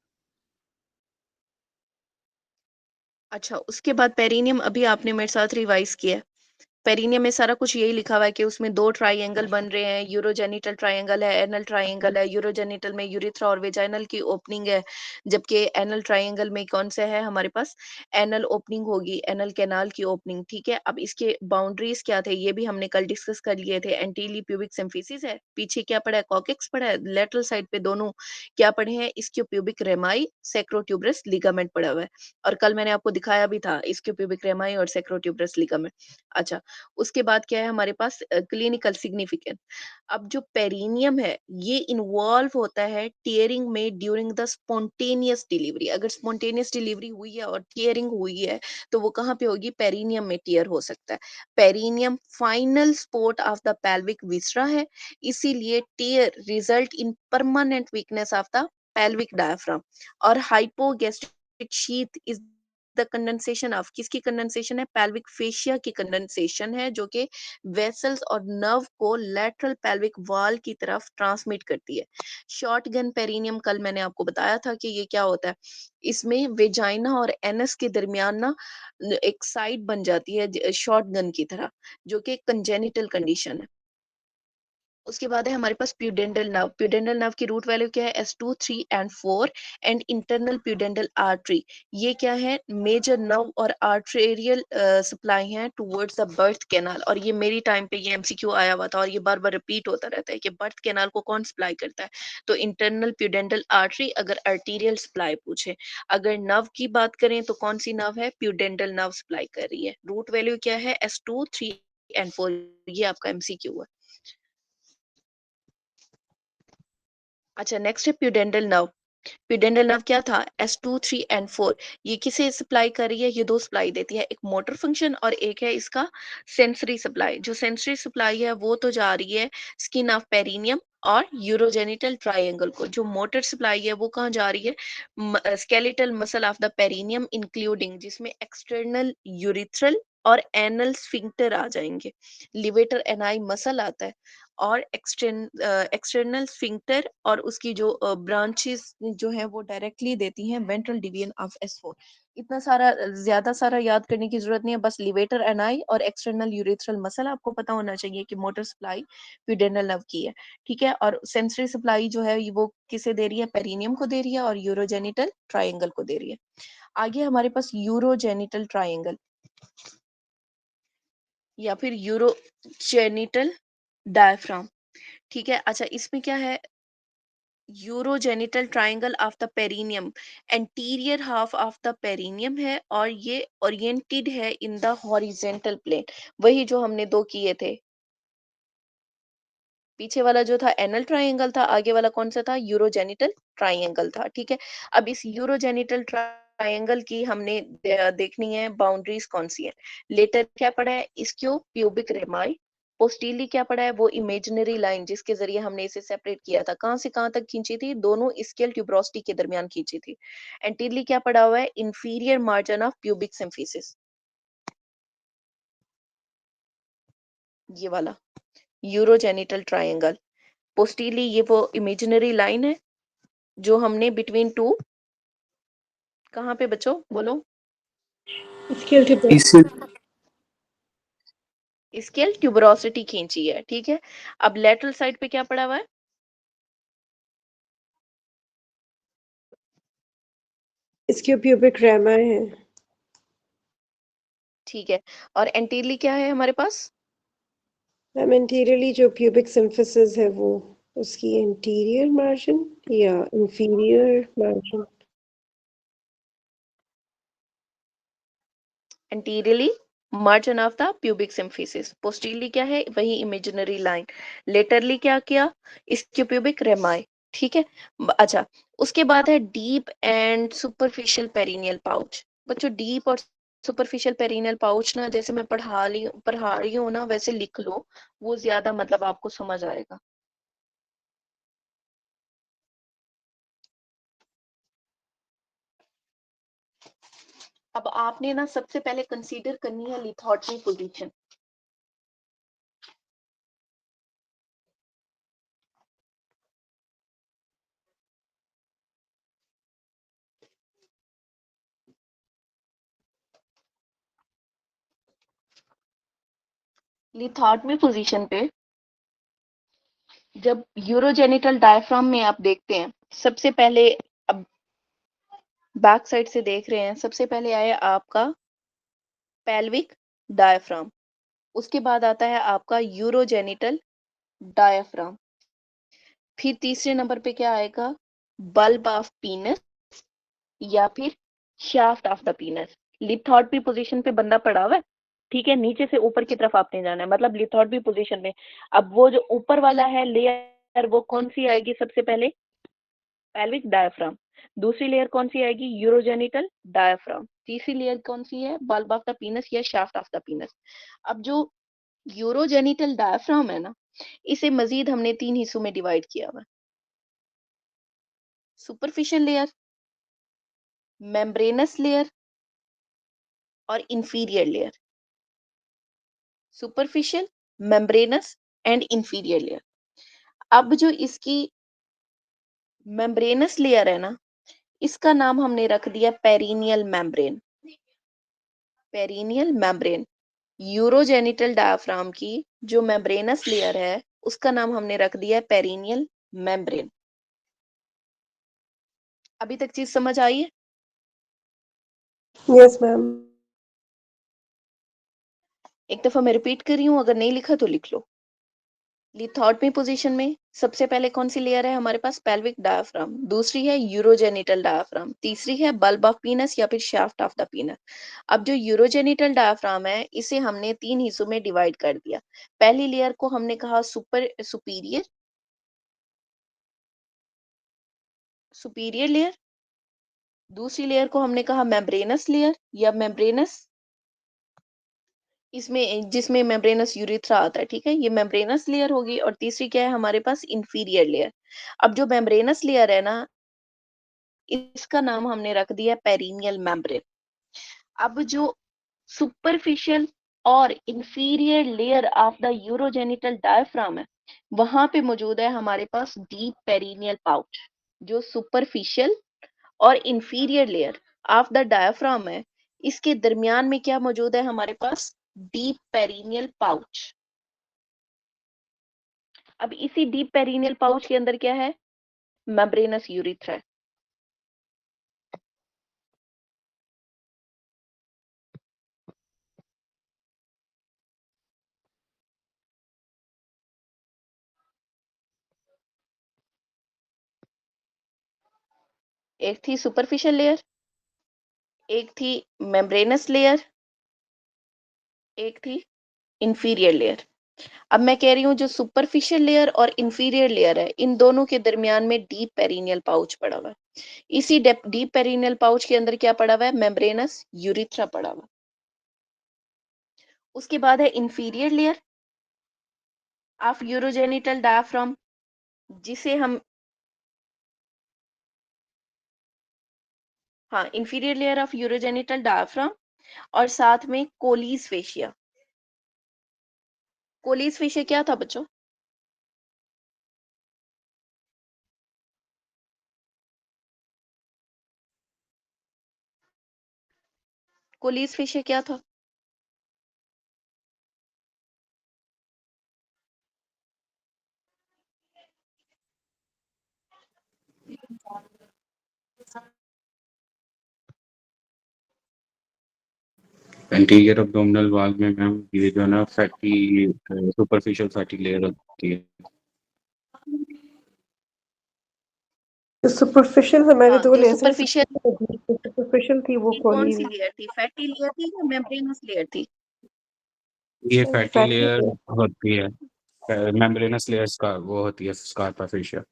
अच्छा, उसके बाद पेरिनियम अभी आपने मेरे साथ रिवाइज किया है। पेरिनियम में सारा कुछ यही लिखा हुआ है कि उसमें 2 ट्रायंगल बन रहे हैं। यूरोजेनिटल ट्रायंगल है, एनल ट्रायंगल है। यूरोजेनिटल में यूरेथ्रा और वेजाइनल की ओपनिंग है, जबकि एनल ट्रायंगल में कौन सा है हमारे पास? एनल ओपनिंग होगी, एनल कैनाल की ओपनिंग। ठीक है, अब इसके बाउंड्रीज क्या थे ये भी हमने कल डिस्कस कर लिए थे। एंटीली प्यूबिक सिम्फिसिस है, पीछे क्या पड़ा है? कॉकेक्स पड़ा है, लेटरल साइड पे दोनों क्या पढ़े हैं? इसक्यू प्यूबिक रेमाई, सैक्रोट्यूबरस लिगामेंट पड़ा हुआ है। और कल मैंने आपको दिखाया भी था इसक्यू प्यूबिक रेमाई और सैक्रोट्यूबरस लिगामेंट। अच्छा, उसके बाद क्या है हमारे पास? Clinical significance. अब जो पेरिनियम है ये इन्वॉल्व होता है टीयरिंग में ड्यूरिंग द स्पॉन्टेनियस डिलीवरी। अगर स्पॉन्टेनियस डिलीवरी हुई है और टीयरिंग हुई है तो वो कहाँ पे होगी? पेरिनियम में टीयर हो सकता है। Perineum final support of the pelvic viscera है, इसीलिए tear result in permanent weakness of the pelvic diaphragm. और hypogastric sheath is the condensation of, किसकी कंडेंसेशन है? पेल्विक फेशिया की कंडेंसेशन है, जो कि वेसल्स और नर्व को लेटरल पेल्विक वॉल की तरफ ट्रांसमिट करती है। शॉर्ट गन पेरिनियम कल मैंने आपको बताया था कि ये क्या होता है। इसमें वेजाइना और एनस के दरमियान ना एक साइड बन जाती है शॉर्ट गन की तरह, जो कि कंजेनिटल कंडीशन है। उसके बाद है हमारे पास प्यूडेंटल नर्व। प्यूडेंटल नर्व की रूट वैल्यू क्या है? S2, 3 and 4 and internal प्यूडेंटल artery. ये क्या है? मेजर नर्व और आर्टेरियल सप्लाई है टुवर्ड्स द बर्थ कैनाल। और ये मेरी टाइम पे ये एमसीक्यू आया हुआ था और ये बार बार रिपीट होता रहता है कि बर्थ कैनाल को कौन सप्लाई करता है? तो इंटरनल प्यूडेंटल आर्टरी, अगर आर्टीरियल सप्लाई पूछे। अगर नर्व की बात करें तो कौन सी नर्व है? प्यूडेंटल नर्व सप्लाई कर रही है। रूट वैल्यू क्या है? S2, 3 and 4। ये आपका एमसीक्यू है। अच्छा, नेक्स्ट है प्यूडेंटल नर्व। प्यूडेंटल नर्व क्या था? S2, 3 and 4। ये किसे सप्लाई कर रही है? ये दो सप्लाई देती है, एक मोटर फंक्शन और एक है इसका सेंसरी सप्लाई। जो सेंसरी सप्लाई है वो तो जा रही है स्किन ऑफ पेरिनियम और यूरोजेनिटल ट्रायंगल को। जो मोटर सप्लाई है वो कहाँ जा रही है? Skeletal muscle of the perineum including, जिसमें एक्सटर्नल यूरिथ्रल और एनल स्फिंक्टर आ जाएंगे। लिवेटर एनाई मसल आता है और एक्सटर्नल स्फिंक्टर और उसकी जो ब्रांचेस जो है वो डायरेक्टली देती हैं वेंट्रल डिवीजन ऑफ S4। इतना सारा ज्यादा सारा याद करने की जरूरत नहीं है, बस लिवेटर एनाई और एक्सटर्नल यूरेथ्रल मसल आपको पता होना चाहिए कि मोटर सप्लाई प्यूडेंटल नर्व की है। ठीक है, और सेंसरी सप्लाई जो है वो किसे दे रही है? पेरिनियम को दे रही है और यूरोजेनिटल ट्रायंगल को दे रही है। आगे हमारे पास यूरोजेनिटल ट्रायंगल या फिर यूरोजेनिटल डायफ्राम। ठीक है, अच्छा इसमें क्या है? Urogenital triangle of the perineum, anterior half of the perineum है और ये ओरिएंटेड है इन द हॉरिजेंटल प्लेन। वही जो हमने दो किए थे, पीछे वाला जो था एनल ट्रायंगल था, आगे वाला कौन सा था? यूरोजेनिटल ट्रायंगल था। ठीक है, अब इस यूरोजेनिटल ट्रायंगल की हमने देखनी है बाउंड्रीज कौन सी है। लेटर क्या पढ़ा है? इसक्यो प्यूबिक रेमाई। पोस्टीली क्या पढ़ा है? वो इमेजिनरी लाइन जिसके जरिए हमने इसे सेपरेट किया था। कहां से कहां तक खींची थी? दोनों स्केल ट्यूबरोसिटी के दरमियान खींची थी। एंटीरली क्या पढ़ा हुआ है? Inferior margin of pubic symphysis, ये वाला यूरोजेनिटल ट्रायंगल। पोस्टीली ये वो इमेजिनरी लाइन है जो हमने बिटवीन टू, कहाँ पे बच्चों बोलो? स्केल ट्यूब इससे स्केल ट्यूबरोसिटी खींची है। ठीक है, अब लेटरल साइड पे क्या पड़ा हुआ है? इसके प्यूबिक रेमा है। ठीक है, और एंटीरली क्या है हमारे पास? मैम इंटीरियरली जो प्यूबिक सिम्फिसिस है वो उसकी इंटीरियर मार्जिन या inferior margin. Anteriorly margin of the pubic symphysis. Posteriorly क्या है? वही इमेजिनरी लाइन। लेटरली क्या किया? इसके प्यूबिक रेमाई। ठीक है, अच्छा उसके बाद है deep and superficial perineal pouch. बच्चों डीप और सुपरफिशियल पेरिनियल पाउच ना, जैसे मैं पढ़ा रही हूँ ना वैसे लिख लो, वो ज्यादा मतलब आपको समझ आएगा। अब आपने ना सबसे पहले कंसीडर करनी है लिथोटमी पोजीशन। लिथोटमी पोजीशन पे जब यूरोजेनिटल डायफ्राम में आप देखते हैं, सबसे पहले, अब बैक साइड से देख रहे हैं, सबसे पहले आया आपका पेल्विक डायफ्राम, उसके बाद आता है आपका यूरोजेनिटल डायफ्राम, फिर तीसरे नंबर पे क्या आएगा? बल्ब ऑफ पीनस या फिर shaft of the penis. Lithotomy position पे बंदा पड़ा हुआ है, ठीक है, नीचे से ऊपर की तरफ आपने जाना है, मतलब लिथोटमी पोजीशन में। अब वो जो ऊपर वाला है लेयर, वो कौन सी आएगी सबसे पहले? Pelvic diaphragm. दूसरी लेयर कौन सी आएगी? Urogenital diaphragm. तीसरी लेयर कौन सी है? बल्ब ऑफ द पीनस या शाफ्ट ऑफ द पीनस। अब जो यूरोजेनिटल डायफ्राम है ना, इसे मजीद हमने तीन हिस्सों में डिवाइड किया हुआ है। सुपरफिशियल लेयर, मेम्ब्रेनस लेयर और inferior layer. Superficial, membranes and inferior layer. अब जो इसकी मेम्ब्रेनस लेयर है ना, इसका नाम हमने रख दिया perineal membrane. Perineal membrane. Urogenital diaphragm की जो मेम्ब्रेनस लेयर है उसका नाम हमने रख दिया पेरिनियल मेम्ब्रेन। अभी तक चीज समझ आई है? Yes ma'am. एक दफा मैं रिपीट कर रही हूँ, अगर नहीं लिखा तो लिख लो। लिथोटमी पोजीशन में सबसे पहले कौन सी लेयर है हमारे पास? Pelvic diaphragm. दूसरी है यूरोजेनिटल डायफ्राम। तीसरी है बल्ब ऑफ पीनस या फिर शाफ्ट ऑफ द पीनस। अब जो यूरोजेनिटल डायफ्राम है इसे हमने तीन हिस्सों में डिवाइड कर दिया। पहली लेयर को हमने कहा सुपीरियर, सुपीरियर लेयर, दूसरी लेयर को हमने कहा मेम्ब्रेनस लेयर या मेम्ब्रेनस, इसमें जिसमें मेम्ब्रेनस यूरिथ्रा आता है, ठीक है, ये मेम्ब्रेनस लेयर होगी। और तीसरी क्या है हमारे पास, इंफीरियर लेयर। अब जो मेम्ब्रेनस लेयर है ना, इसका नाम हमने रख दिया पेरिनियल मेम्ब्रेन। अब जो सुपरफिशियल और inferior layer of the urogenital diaphragm है, वहां पे मौजूद है हमारे पास डीप पेरिनियल पाउच। जो सुपरफिशियल और inferior layer of the diaphragm है, इसके दरमियान में क्या मौजूद है हमारे पास, डीप पेरिनियल पाउच। अब इसी डीप पेरिनियल पाउच के अंदर क्या है, मेम्ब्रेनस यूरिथ्रा है। एक थी सुपरफिशियल लेयर, एक थी मेम्ब्रेनस लेयर, एक थी इंफीरियर लेयर। अब मैं कह रही हूँ जो सुपरफिशियल लेयर और इंफीरियर लेयर है, इन दोनों के दरमियान में डीप पेरिनियल पाउच पड़ा हुआ है। इसी डीप पेरिनियल पाउच के अंदर क्या पड़ा हुआ है, मेम्ब्रेनस यूरिथ्रा पड़ा हुआ है। उसके बाद है inferior layer of urogenital diaphragm, जिसे हम, हाँ, inferior layer of urogenital diaphragm, और साथ में कोलीज फेशिया। कोलीज फेशिया क्या था बच्चों, कोलीज फेशिया क्या था? एंटीरियर अब्डोमिनल वॉल में मैम ये जो है ना फैटी सुपरफिशियल फैटी लेयर होती है। तो सुपरफिशियल हमारे हाँ, दो जो लेयर्स हैं, सुपरफिशियल सुपरफिशियल थी वो कौन कोली सी लेयर थी, फैटी लेयर थी या मेम्ब्रेनस लेयर थी? ये फैटी फैटी लेयर है। होती है, मेम्ब्रेनस लेयर्स का वो होती है स्कार्पा फेशिया।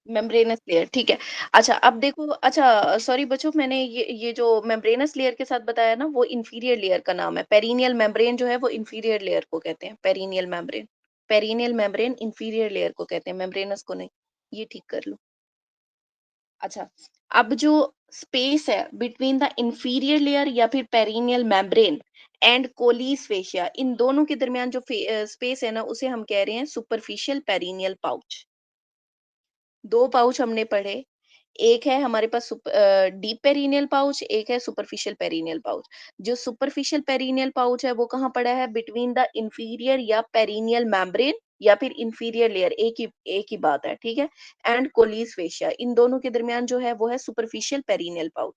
मेम्ब्रेनस लेयर, ठीक है। अच्छा अब देखो, अच्छा सॉरी बच्चों, मैंने ये जो मेम्ब्रेनस लेयर के साथ बताया ना, वो इंफीरियर लेयर का नाम है। पेरिनियल मेम्ब्रेन जो है वो इंफीरियर लेयर को कहते हैं, perineal membrane. Perineal membrane inferior layer को कहते हैं, मेम्ब्रेनस को नहीं। ये ठीक कर लो। अच्छा, अब जो स्पेस है बिटवीन द इंफीरियर लेयर या फिर पेरिनियल मेम्ब्रेन एंड कोलीस फेशिया, इन दोनों के दरमियान जो स्पेस है ना, उसे हम कह रहे हैं सुपरफिशियल पेरिनियल पाउच। दो पाउच हमने पढ़े, एक है हमारे पास डीप पेरिनियल पाउच, एक है सुपरफिशियल पेरिनियल पाउच। जो सुपरफिशियल पेरिनियल पाउच है वो कहाँ पड़ा है, बिटवीन द इंफीरियर या पेरिनियल मेम्ब्रेन या फिर इंफीरियर लेयर, एक ही बात है, ठीक है, एंड कोलीस फेशिया, इन दोनों के दरमियान जो है वो है superficial perineal pouch.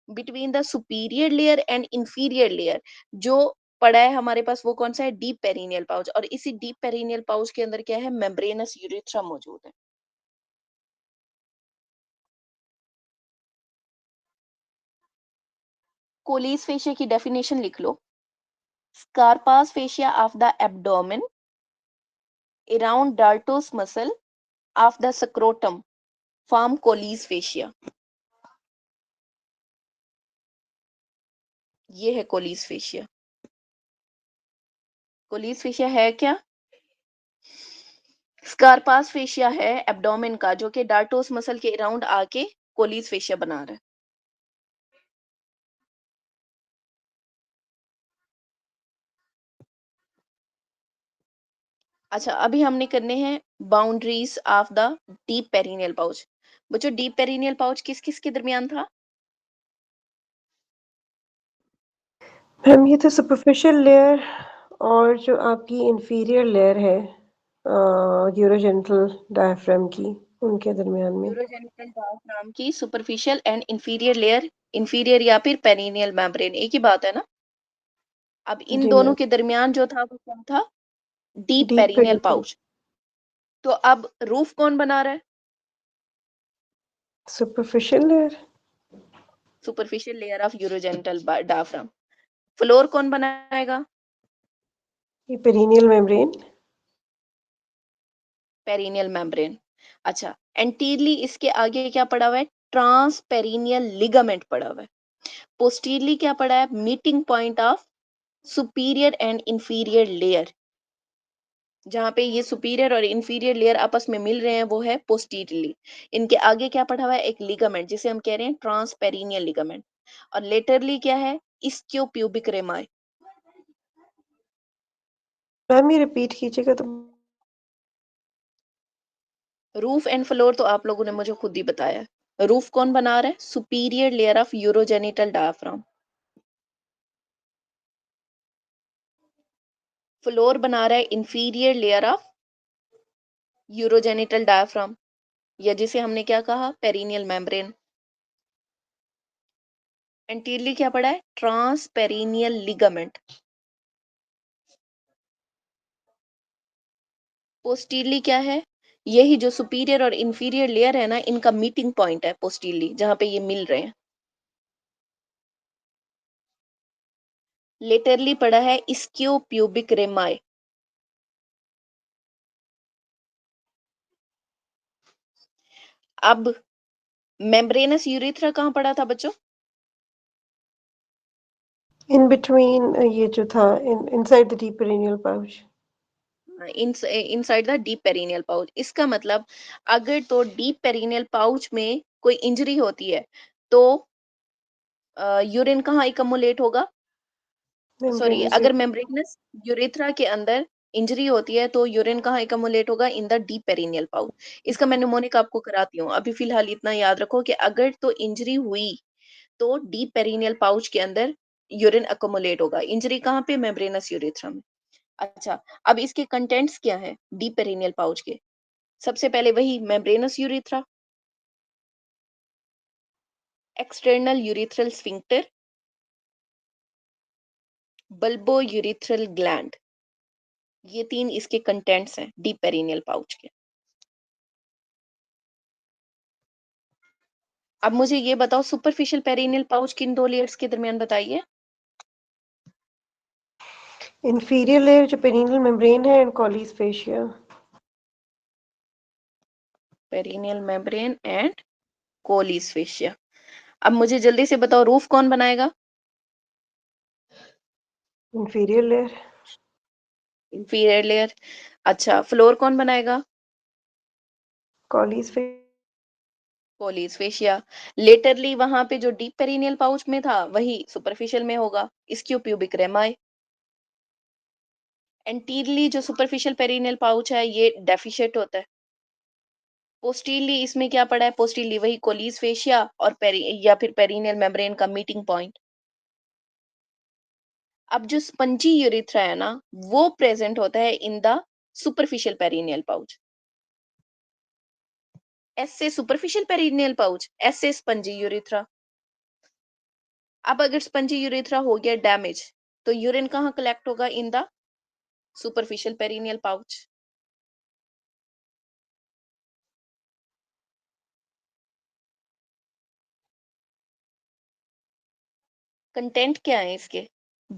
Between the superior layer and inferior layer जो पड़ा है हमारे पास, वो कौन सा है, डीप पेरिनियल पाउच। और इसी डीप पेरिनियल पाउच के अंदर क्या है, मेम्ब्रेनस यूरिथ्रा मौजूद है। कोलीस फेशिया की डेफिनेशन लिख लो, scarpa's fascia of the abdomen around dartos muscle of the scrotum form Colles fascia। ये है Colles fascia। Colles fascia है क्या, स्कारपास फेशिया है एब्डोमेन का, जो कि डार्टोस मसल के अराउंड आके कोलीज फेशिया बना रहा है। अच्छा, अभी हमने करने हैं boundaries of the deep perineal pouch. बच्चों, डीप पेरिनियल पाउच किस किस के दरमियान था? मैम ये तो सुपरफिशियल लेयर और जो आपकी इंफीरियर लेयर है यूरोजेनिटल डायफ्राम की, उनके दरमियान में। यूरोजेनिटल डायफ्राम की superficial and inferior layer, inferior या फिर पेरिनियल मेम्ब्रेन, एक ही बात है ना। अब इन जी दोनों मैम। के दरमियान जो था वो क्या था, deep deep perineal perineal, pouch. तो अब रूफ कौन बना रहा है, superficial layer, superficial layer of urogenital diaphragm. Floor कौन बनाएगा, ये पेरिनियल मेम्ब्रेन। Perineal membrane. अच्छा, एंटीरियरली इसके आगे क्या पड़ा हुआ है? ट्रांसपेरिनियल लिगामेंट पड़ा हुआ है। पोस्टीरियरली क्या पड़ा है? Meeting point of superior and inferior layer. जहां पे ये सुपीरियर और इंफीरियर लेयर आपस में मिल रहे हैं वो है पोस्टीरियरली। इनके आगे क्या पड़ा हुआ है? एक लिगामेंट जिसे हम कह रहे हैं ट्रांसपेरिनियल लिगामेंट। और लेटरली क्या है? इस्कियोप्यूबिक रेमाई। मैम ये रिपीट कीजिएगा तो। रूफ एंड फ्लोर तो आप लोगों ने मुझे खुद ही बताया है। रूफ कौन बना रहा है? Superior layer of urogenital diaphragm. Floor बना रहा है inferior layer of urogenital diaphragm, या जिसे हमने क्या कहा? Perennial membrane. एंटीरियरली क्या पड़ा है? ट्रांसपेरिनियल लिगामेंट। पोस्टीरियरली क्या है? यही जो सुपीरियर और इंफीरियर लेयर है ना, इनका मीटिंग पॉइंट है पोस्टीरियरली, जहां पे ये मिल रहे हैं। लेटरली पड़ा है इस्कियोप्यूबिक रेमाई। अब मेम्ब्रेनस यूरेथ्रा कहाँ पड़ा था बच्चों? इन बिटवीन ये जो था inside the deep perineal pouch. Inside the deep perineal pouch. इसका मतलब अगर तो डीप पेरिनियल पाउच में कोई इंजरी होती है तो यूरिन कहाँ इकमुलेट होगा? सॉरी, मेम्ब्रेनस अगर मेम्ब्रेनस यूरेथ्रा के अंदर इंजरी होती है तो यूरिन कहाँ इकमुलेट होगा? In the deep perineal pouch. इसका मैं निमोनिक आपको कराती हूँ, अभी फिलहाल इतना याद रखो कि अगर तो इंजरी हुई तो डीप पेरिनियल पाउच के अंदर यूरिन अकोमुलेट होगा। इंजरी कहाँ पे? मेम्ब्रेनस यूरेथ्रा में। अच्छा, अब इसके कंटेंट्स क्या है डीप पेरिनियल पाउच के? सबसे पहले वही membranes urethra, external urethral sphincter, bulbo urethral gland. ये तीन इसके कंटेंट्स हैं डीप पेरिनियल पाउच के। अब मुझे ये बताओ, सुपरफिशियल पेरिनियल पाउच किन दो लेयर्स के दरमियान बताइए? इंफीरियर लेयर जो पेरिनियल मेम्ब्रेन है and Colles' fascia. Perineal membrane and कोलिस fascia. अब मुझे जल्दी से बताओ, रूफ कौन बनाएगा? Inferior layer. Inferior layer. अच्छा, फ्लोर कौन बनाएगा? कॉलीज कोलिस फेशिया। लेटरली वहां पे जो डीप पेरिनियल पाउच में था वही सुपरफिशियल में होगा, इस्कियोप्यूबिक रेमाई। एंटीरियरली जो सुपरफिशियल पेरिनियल पाउच है ये डेफिशिएट होता है। पोस्टीरियरली इसमें क्या पड़ा है? पोस्टीरियरली वही कोलिस फेशिया और या फिर पेरिनियल मेम्ब्रेन का मीटिंग पॉइंट। अब जो स्पंजी यूरिथ्रा है ना, वो प्रेजेंट होता है in the superficial perineal pouch. S से सुपरफिशियल पेरिनियल पाउच, एस से स्पंजी यूरिथ्रा। अब अगर स्पंजी यूरिथ्रा हो गया डैमेज तो यूरिन कहाँ कलेक्ट होगा? In the superficial perineal pouch. Content क्या है इसके?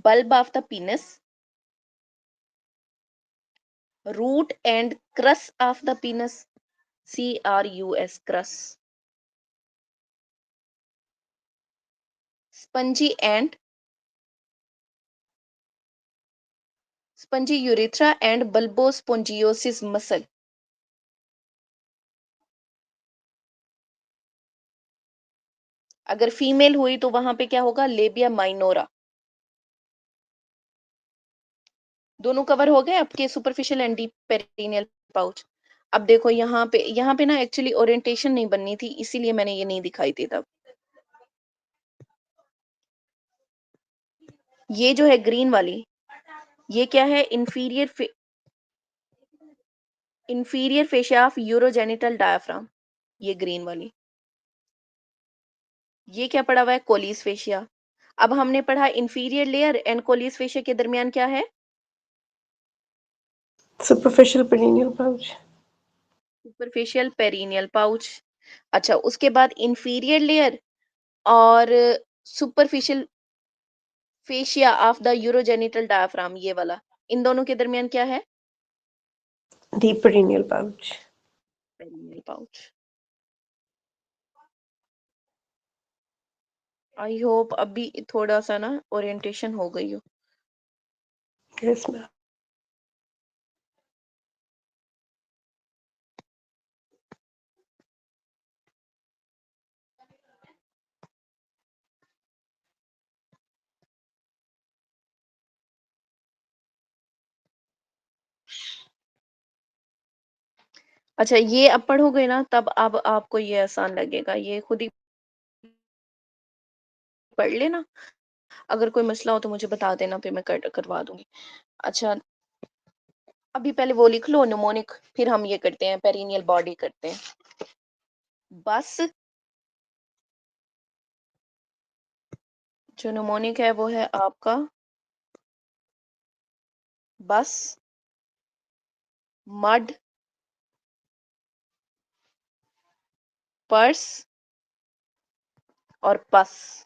Bulb of the penis, root and crus of the penis, CRUS crus, spongy and spongy urethra and bulbospongiosus muscle. अगर फीमेल हुई तो वहां पे क्या होगा? Labia minora. दोनों कवर हो गए आपके superficial and deep perineal pouch. अब देखो यहाँ पे ना एक्चुअली ओरिएंटेशन नहीं बननी थी, इसीलिए मैंने ये नहीं दिखाई थी तब। ये जो है ग्रीन वाली, ये क्या है? Inferior fascia of urogenital diaphragm, ये ग्रीन वाली। ये क्या पड़ा हुआ है? Colles fascia. अब हमने पढ़ा इंफीरियर लेयर एंड कोलिस फेशिया के दरमियान क्या है? Superficial perineal pouch. Superficial perineal pouch. अच्छा, उसके बाद इंफीरियर लेयर और superficial fascia of the urogenital diaphragm, ये वाला, इन दोनों के दरमियान क्या है? Deep perineal pouch. Perineal pouch. I hope अभी थोड़ा सा ना ओरिएंटेशन हो गई हो। Yes, ma'am. अच्छा ये अब पढ़ोगे ना तब अब आपको ये आसान लगेगा, ये खुद ही पढ़ लेना। अगर कोई मसला हो तो मुझे बता देना, फिर मैं करवा दूंगी। अच्छा अभी पहले वो लिख लो निमोनिक, फिर हम ये करते हैं पेरिनियल बॉडी करते हैं। बस जो निमोनिक है वो है आपका बस, मड, पर्स और पस।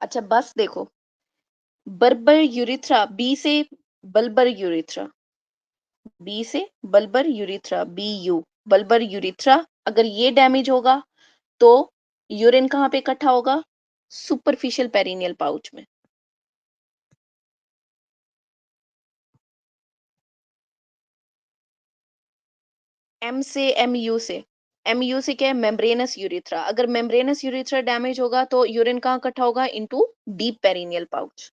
अच्छा बस देखो, बर्बर यूरिथ्रा, बी से बल्बर यूरिथ्रा, बी से bulbar urethra, B U bulbar urethra. अगर ये डैमेज होगा तो यूरिन कहाँ पे इकट्ठा होगा? सुपरफिशियल पेरिनियल पाउच में। एम से एम यू से, एम यू से क्या है? Membranous urethra. अगर मेम्ब्रेनस यूरिथ्रा डैमेज होगा तो यूरिन कहाँ इकट्ठा होगा? Into deep perineal pouch.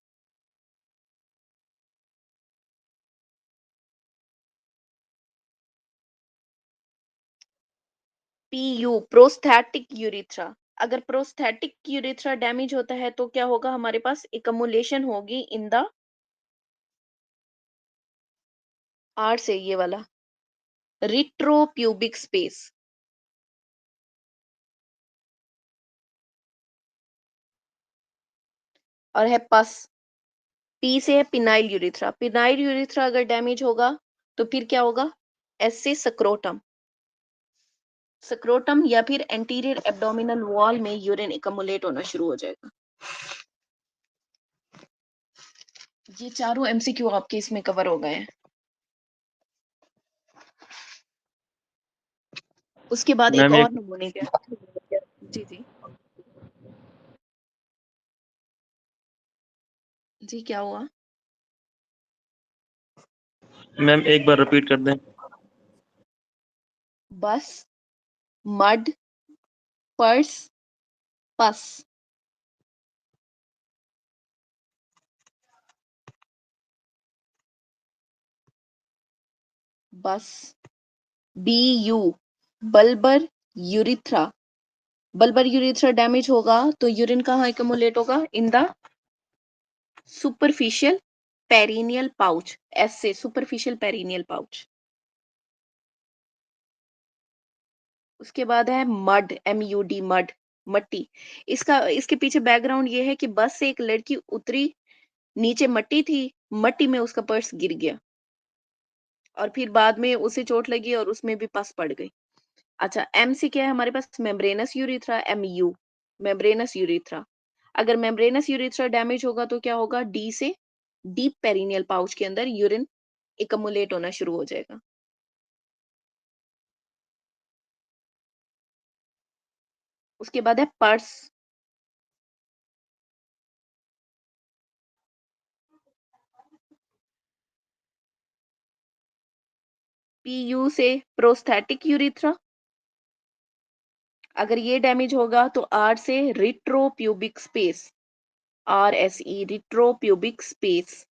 PU prostatic urethra. अगर प्रोस्थेटिक यूरिथ्रा डैमेज होता है तो क्या होगा? हमारे पास एकमुलेशन होगी इन द आर से ये वाला रिट्रोप्यूबिक स्पेस। और है पस, पी से है पिनाइल यूरिथ्रा। पिनाइल यूरिथ्रा अगर डैमेज होगा तो फिर क्या होगा? एस से सक्रोटम, सक्रोटम या फिर एंटीरियर एब्डोमिनल वॉल में यूरिन एकमुलेट होना शुरू हो जाएगा। ये चारों एमसीक्यू आपके इसमें कवर हो गए हैं। उसके बाद एक मैम एक और नमूने का, जी जी जी क्या हुआ? मैम एक बार रिपीट कर दें। बस, मड, पर्स, पस। बस, B U bulbar urethra. Bulbar urethra damage होगा तो यूरिन कहाँ एकमुलेट होगा? In the superficial perineal pouch, S से सुपरफिशियल पेरिनियल पाउच। उसके बाद है mud, M U D mud, मट्टी। इसका इसके पीछे बैकग्राउंड ये है कि बस से एक लड़की उतरी, नीचे मट्टी थी, मट्टी में उसका पर्स गिर गया और फिर बाद में उसे चोट लगी और उसमें भी पस पड़ गई। अच्छा एम से क्या है हमारे पास? Membranous urethra, M U membranous urethra. अगर मेम्ब्रेनस यूरिथ्रा डैमेज होगा तो क्या होगा? डी से डीप पेरिनियल पाउच के अंदर यूरिन एकमुलेट होना शुरू हो जाएगा। उसके बाद है पर्स, पीयू से प्रोस्थेटिक यूरिथ्रा। अगर ये डैमेज होगा तो आर से retropubic space, R S E retropubic space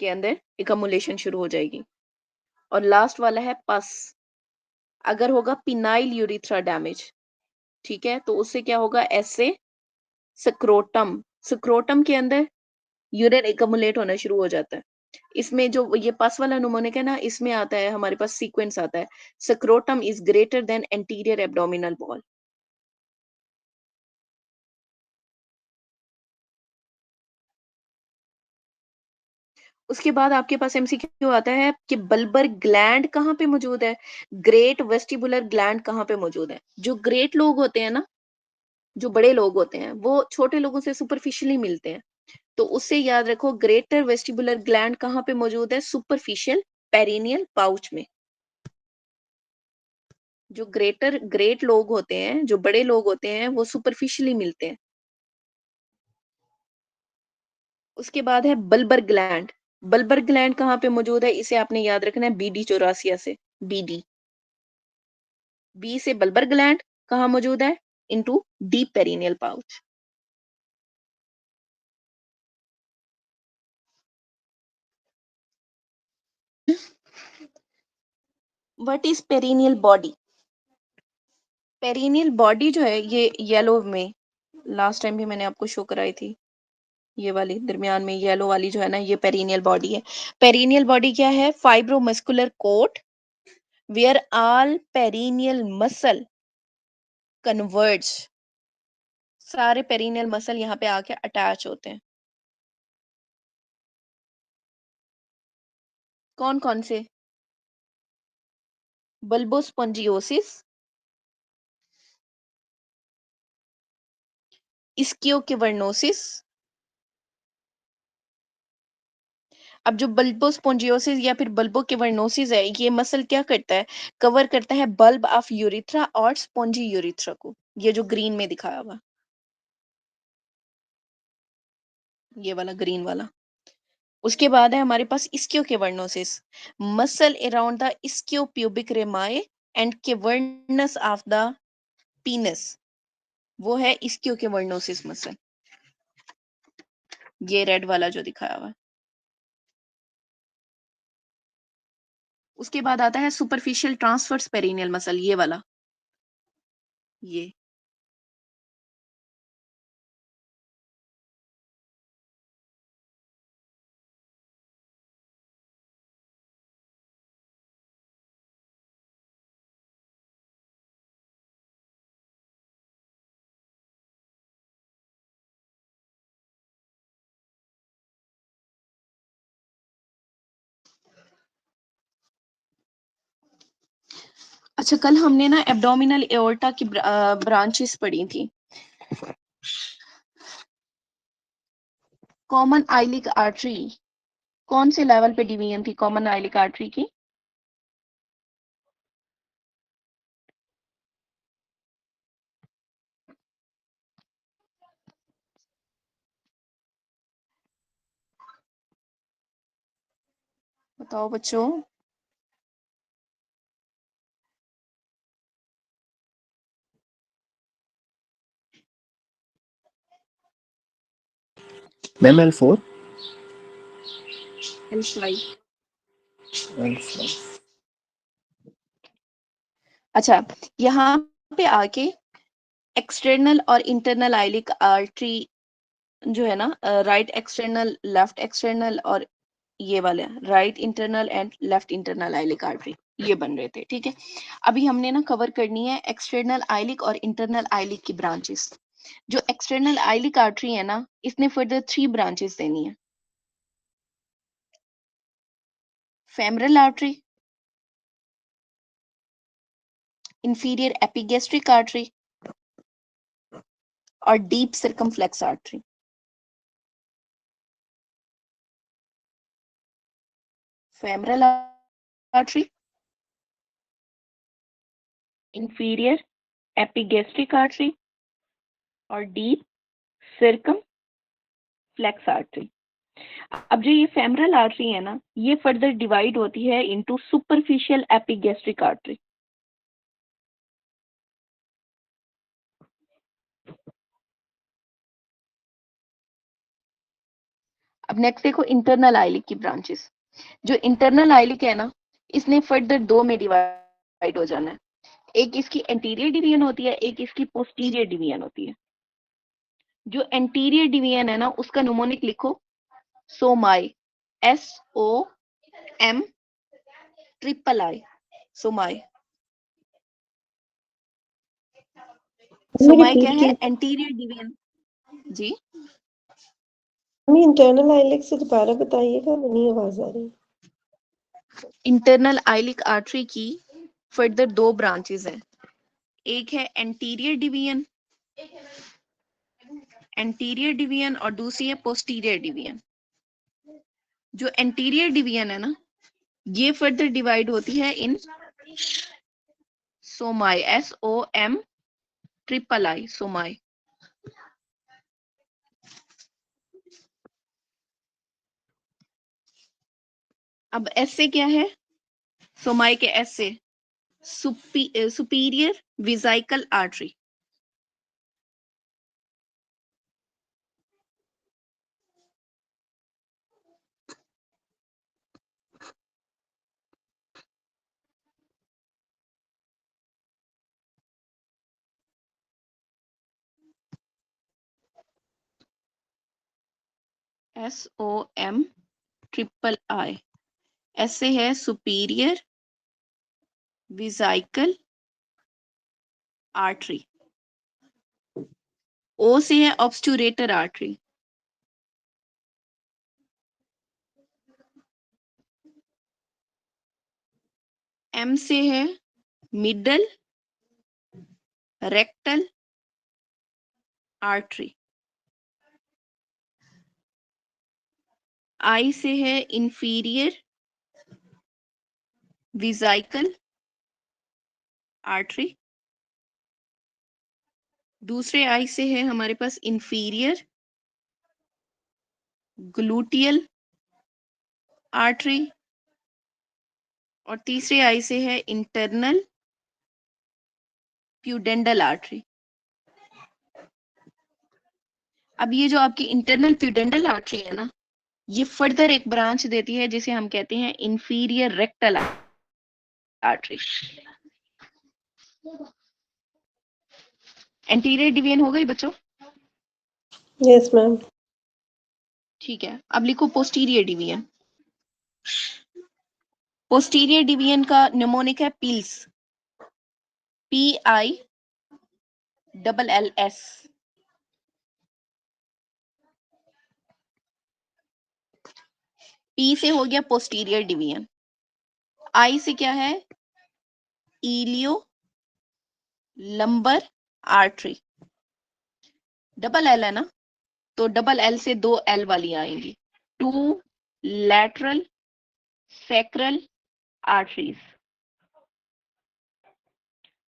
के अंदर एकमुलेशन शुरू हो जाएगी। और लास्ट वाला है पस। अगर होगा पिनाइल यूरिथ्रा डैमेज, ठीक है, तो उससे क्या होगा? एस से स्क्रोटम, स्क्रोटम के अंदर यूरिन एकमुलेट होना शुरू हो जाता है। इसमें जो ये पस वाला नुमोनिक है ना, इसमें आता है हमारे पास सीक्वेंस आता है, scrotum is greater than anterior abdominal wall. उसके बाद आपके पास एमसीक्यू आता है कि बल्बर ग्लैंड कहाँ पे मौजूद है, ग्रेट वेस्टिबुलर ग्लैंड कहाँ पे मौजूद है। जो ग्रेट लोग होते हैं ना, जो बड़े लोग होते हैं, वो छोटे लोगों से सुपरफिशियली मिलते हैं। तो उससे याद रखो, ग्रेटर वेस्टिबुलर ग्लैंड कहाँ पे मौजूद है, सुपरफिशियल पेरिनियल पाउच में। जो ग्रेट लोग होते हैं, जो बड़े लोग होते हैं, वो सुपरफिशियली मिलते हैं। उसके बाद है बल्बर ग्लैंड। बल्बर ग्लैंड कहाँ पे मौजूद है, इसे आपने याद रखना है बीडी चौरासिया से। बीडी, बी से बल्बर ग्लैंड कहाँ मौजूद है, into deep perineal pouch. What is perineal body? Perineal body जो है, ये येलो में लास्ट टाइम भी मैंने आपको शो कराई थी। ये वाली दरमियान में येलो वाली जो है ना, ये पेरिनियल बॉडी है। पेरिनियल बॉडी क्या है, fibromuscular coat where all perineal muscle converge. सारे पेरिनियल मसल यहाँ पे आके अटैच होते हैं। कौन कौन से? बल्बोस्पोंजियोसिस, इस्कियोकिवर्नोसिस। अब जो बल्बोस्पोंजियोसिस या फिर बल्बोकिवर्नोसिस है, ये मसल क्या करता है, कवर करता है बल्ब ऑफ यूरिथ्रा और स्पोंजी यूरिथ्रा को। ये जो ग्रीन में दिखाया हुआ, ये वाला ग्रीन वाला। उसके बाद है हमारे पास ischiocavernosus, muscle around the ischiopubic rami and cavernous of the penis. वो है इस्कियोकिवर्नोसिस मसल, ये रेड वाला जो दिखाया हुआ है। उसके बाद आता है सुपरफिशियल ट्रांसवर्स पेरिनियल मसल, ये वाला, ये। अच्छा, कल हमने ना एब्डोमिनल एओर्टा की ब्रांचेस पढ़ी थी। कॉमन आइलिक आर्टरी कौन से लेवल पे डिवीजन थी कॉमन आइलिक आर्टरी की? बताओ बच्चों। Ma'am L4 L5। L5 अच्छा, यहाँ पे आके एक्सटर्नल और इंटरनल आइलिक आर्टरी जो है ना, राइट एक्सटर्नल, लेफ्ट एक्सटर्नल, और ये वाले right internal and left internal iliac artery, ये बन रहे थे। ठीक है, अभी हमने ना कवर करनी है एक्सटर्नल आइलिक और इंटरनल आइलिक की ब्रांचेस। जो एक्सटर्नल आइलिक आर्टरी है ना, इसने फर्दर 3 ब्रांचेस देनी है। Femoral artery, inferior epigastric artery और deep circumflex artery. Femoral artery, inferior epigastric artery और डीप सर्कमफ्लेक्स आर्टरी। अब जो ये फेमरल आर्टरी है ना, ये फर्दर डिवाइड होती है इनटू सुपरफिशियल एपिगेस्ट्रिक आर्टरी। अब नेक्स्ट देखो इंटरनल आइलिक की ब्रांचेस। जो इंटरनल आइलिक है ना, इसने फर्दर 2 में डिवाइड हो जाना है। एक इसकी एंटीरियर डिवीजन होती है, एक इसकी पोस्टीरियर डिवीजन होती है। जो एंटीरियर डिवीजन है ना, उसका न्यूमोनिक लिखो सोमाई, SOM सोमाई। सोमाई क्या है, एंटीरियर डिवीजन। जी, इंटरनल आइलिक से दोबारा बताइएगा, नहीं आवाज आ रही। इंटरनल आइलिक आर्टरी की फर्दर दो ब्रांचेस हैं, एक है एंटीरियर डिवीजन और दूसरी है पोस्टीरियर डिवीजन। जो एंटीरियर डिवीजन है ना, ये फर्दर डिवाइड होती है इन सोमाई, SOM, सोमाई। अब एस से क्या है, सोमाई के एस से सुपीरियर विजाइकल आर्टरी। SOMIII। ऐसे है सुपीरियर विजाइकल आर्टरी। ओ से है ऑब्स्टुरेटर आर्टरी। एम से है मिडल रेक्टल आर्टरी। आई से है इंफीरियर विजाइकल आर्टरी। दूसरे आई से है हमारे पास इंफीरियर ग्लूटियल आर्टरी। और तीसरे आई से है इंटरनल प्यूडेंडल आर्टरी। अब ये जो आपकी इंटरनल प्यूडेंडल आर्टरी है ना, ये फर्दर एक ब्रांच देती है जिसे हम कहते हैं inferior rectal artery. Anterior division हो गई बच्चों? Yes ma'am. ठीक है, अब लिखो पोस्टीरियर डिवीजन। पोस्टीरियर डिवीजन का निमोनिक है पील्स, PILLS। पी से हो गया पोस्टीरियर डिवीजन। आई से क्या है, इलियो लंबर आर्टरी। डबल एल है ना, तो डबल एल से दो एल वाली आएंगी, टू लैटरल सैक्रल आर्टरीज।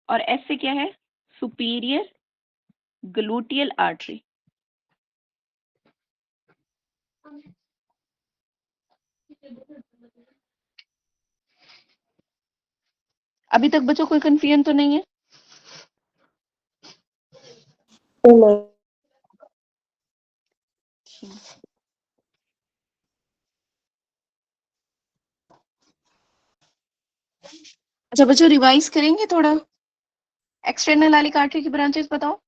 और एस से क्या है, सुपीरियर ग्लूटियल आर्टरी। अभी तक बच्चों कोई कंफ्यूजन तो नहीं है? अच्छा बच्चों, रिवाइज करेंगे थोड़ा। एक्सटर्नल आइलिक आर्टरी की ब्रांचेस बताओ।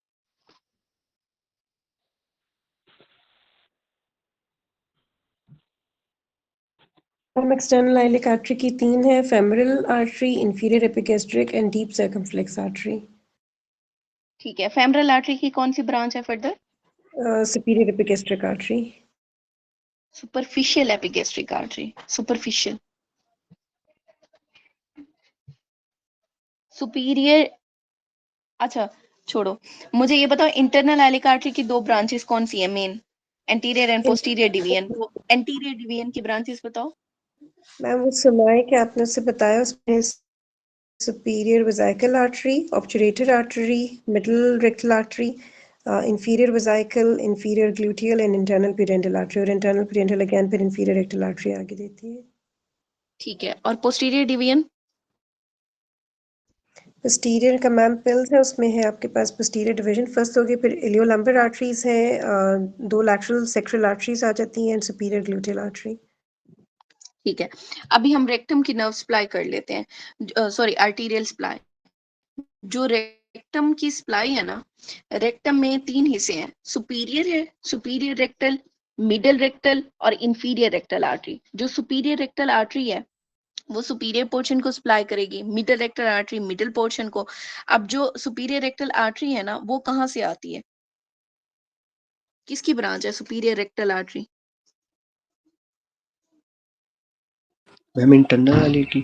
हम एक्सटर्नल आइलिक आर्टरी की तीन है, femoral artery, inferior epigastric and deep circumflex artery. ठीक है, फेमरल आर्टरी की कौन सी ब्रांच है further? Superior epigastric artery. Superficial epigastric artery. Superficial superior. अच्छा छोड़ो, मुझे ये बताओ इंटरनल आइलिक आर्टरी की दो ब्रांचेस कौन सी है main? Anterior and posterior division. वो एंटीरियर डिवीजन की ब्रांचेस बताओ। मैम वो सुनाए कि आपने उससे बताया, उसमें superior vesical artery, obturator artery, middle rectal artery, inferior vesical, inferior gluteal and internal pudendal artery, और internal pudendal again फिर inferior rectal artery आगे देती है। ठीक है, और पोस्टीरियर डिवीजन? पोस्टीरियर का मैम पिल्स है, उसमें है आपके पास पोस्टीरियर डिवीजन फर्स्ट होगी, फिर इलियोलंबर आर्टरीज है, दो लैटरल सेक्शुअल आर्टरीज आ जाती हैं, एंड सुपीरियर ग्लूटियल आर्टरी। ठीक है, अभी हम रेक्टम की नर्व सप्लाई कर लेते हैं, सॉरी आर्टीरियल सप्लाई। जो रेक्टम की सप्लाई है ना, रेक्टम में तीन हिस्से हैं, सुपीरियर है, सुपीरियर रेक्टल, मिडल रेक्टल और इंफीरियर रेक्टल आर्टरी। जो सुपीरियर रेक्टल आर्टरी है वो सुपीरियर पोर्शन को सप्लाई करेगी, middle rectal artery middle portion को। अब जो सुपीरियर रेक्टल आर्टरी है ना, वो कहाँ से आती है, किसकी ब्रांच है superior rectal artery? Ma'am internal वाले की।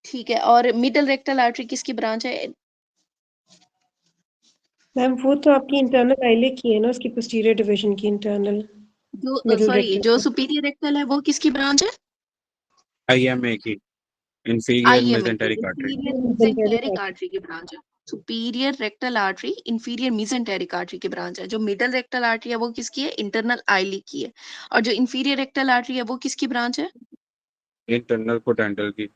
ठीक है, और मिडल रेक्टल आर्टरी किसकी ब्रांच है? मैम वो तो आपकी इंटरनल आइले की है ना, उसकी पोस्टीरियर डिवीजन की इंटरनल जो मिडिल सॉरी, जो रेक्टल। सुपीरियर रेक्टल है वो किसकी ब्रांच है? IMA की, inferior आईएमए की, mesenteric artery। Inferior mesenteric mesenteric artery. Artery की ब्रांच है। Superior rectal artery inferior mesenteric artery की ब्रांच है। जो मिडल रेक्टल आर्टरी है वो किसकी है? इंटरनल आईली की है। और जो इंफीरियर रेक्टल आर्टरी है वो किसकी ब्रांच है? इंटरनल पोटेंटल की।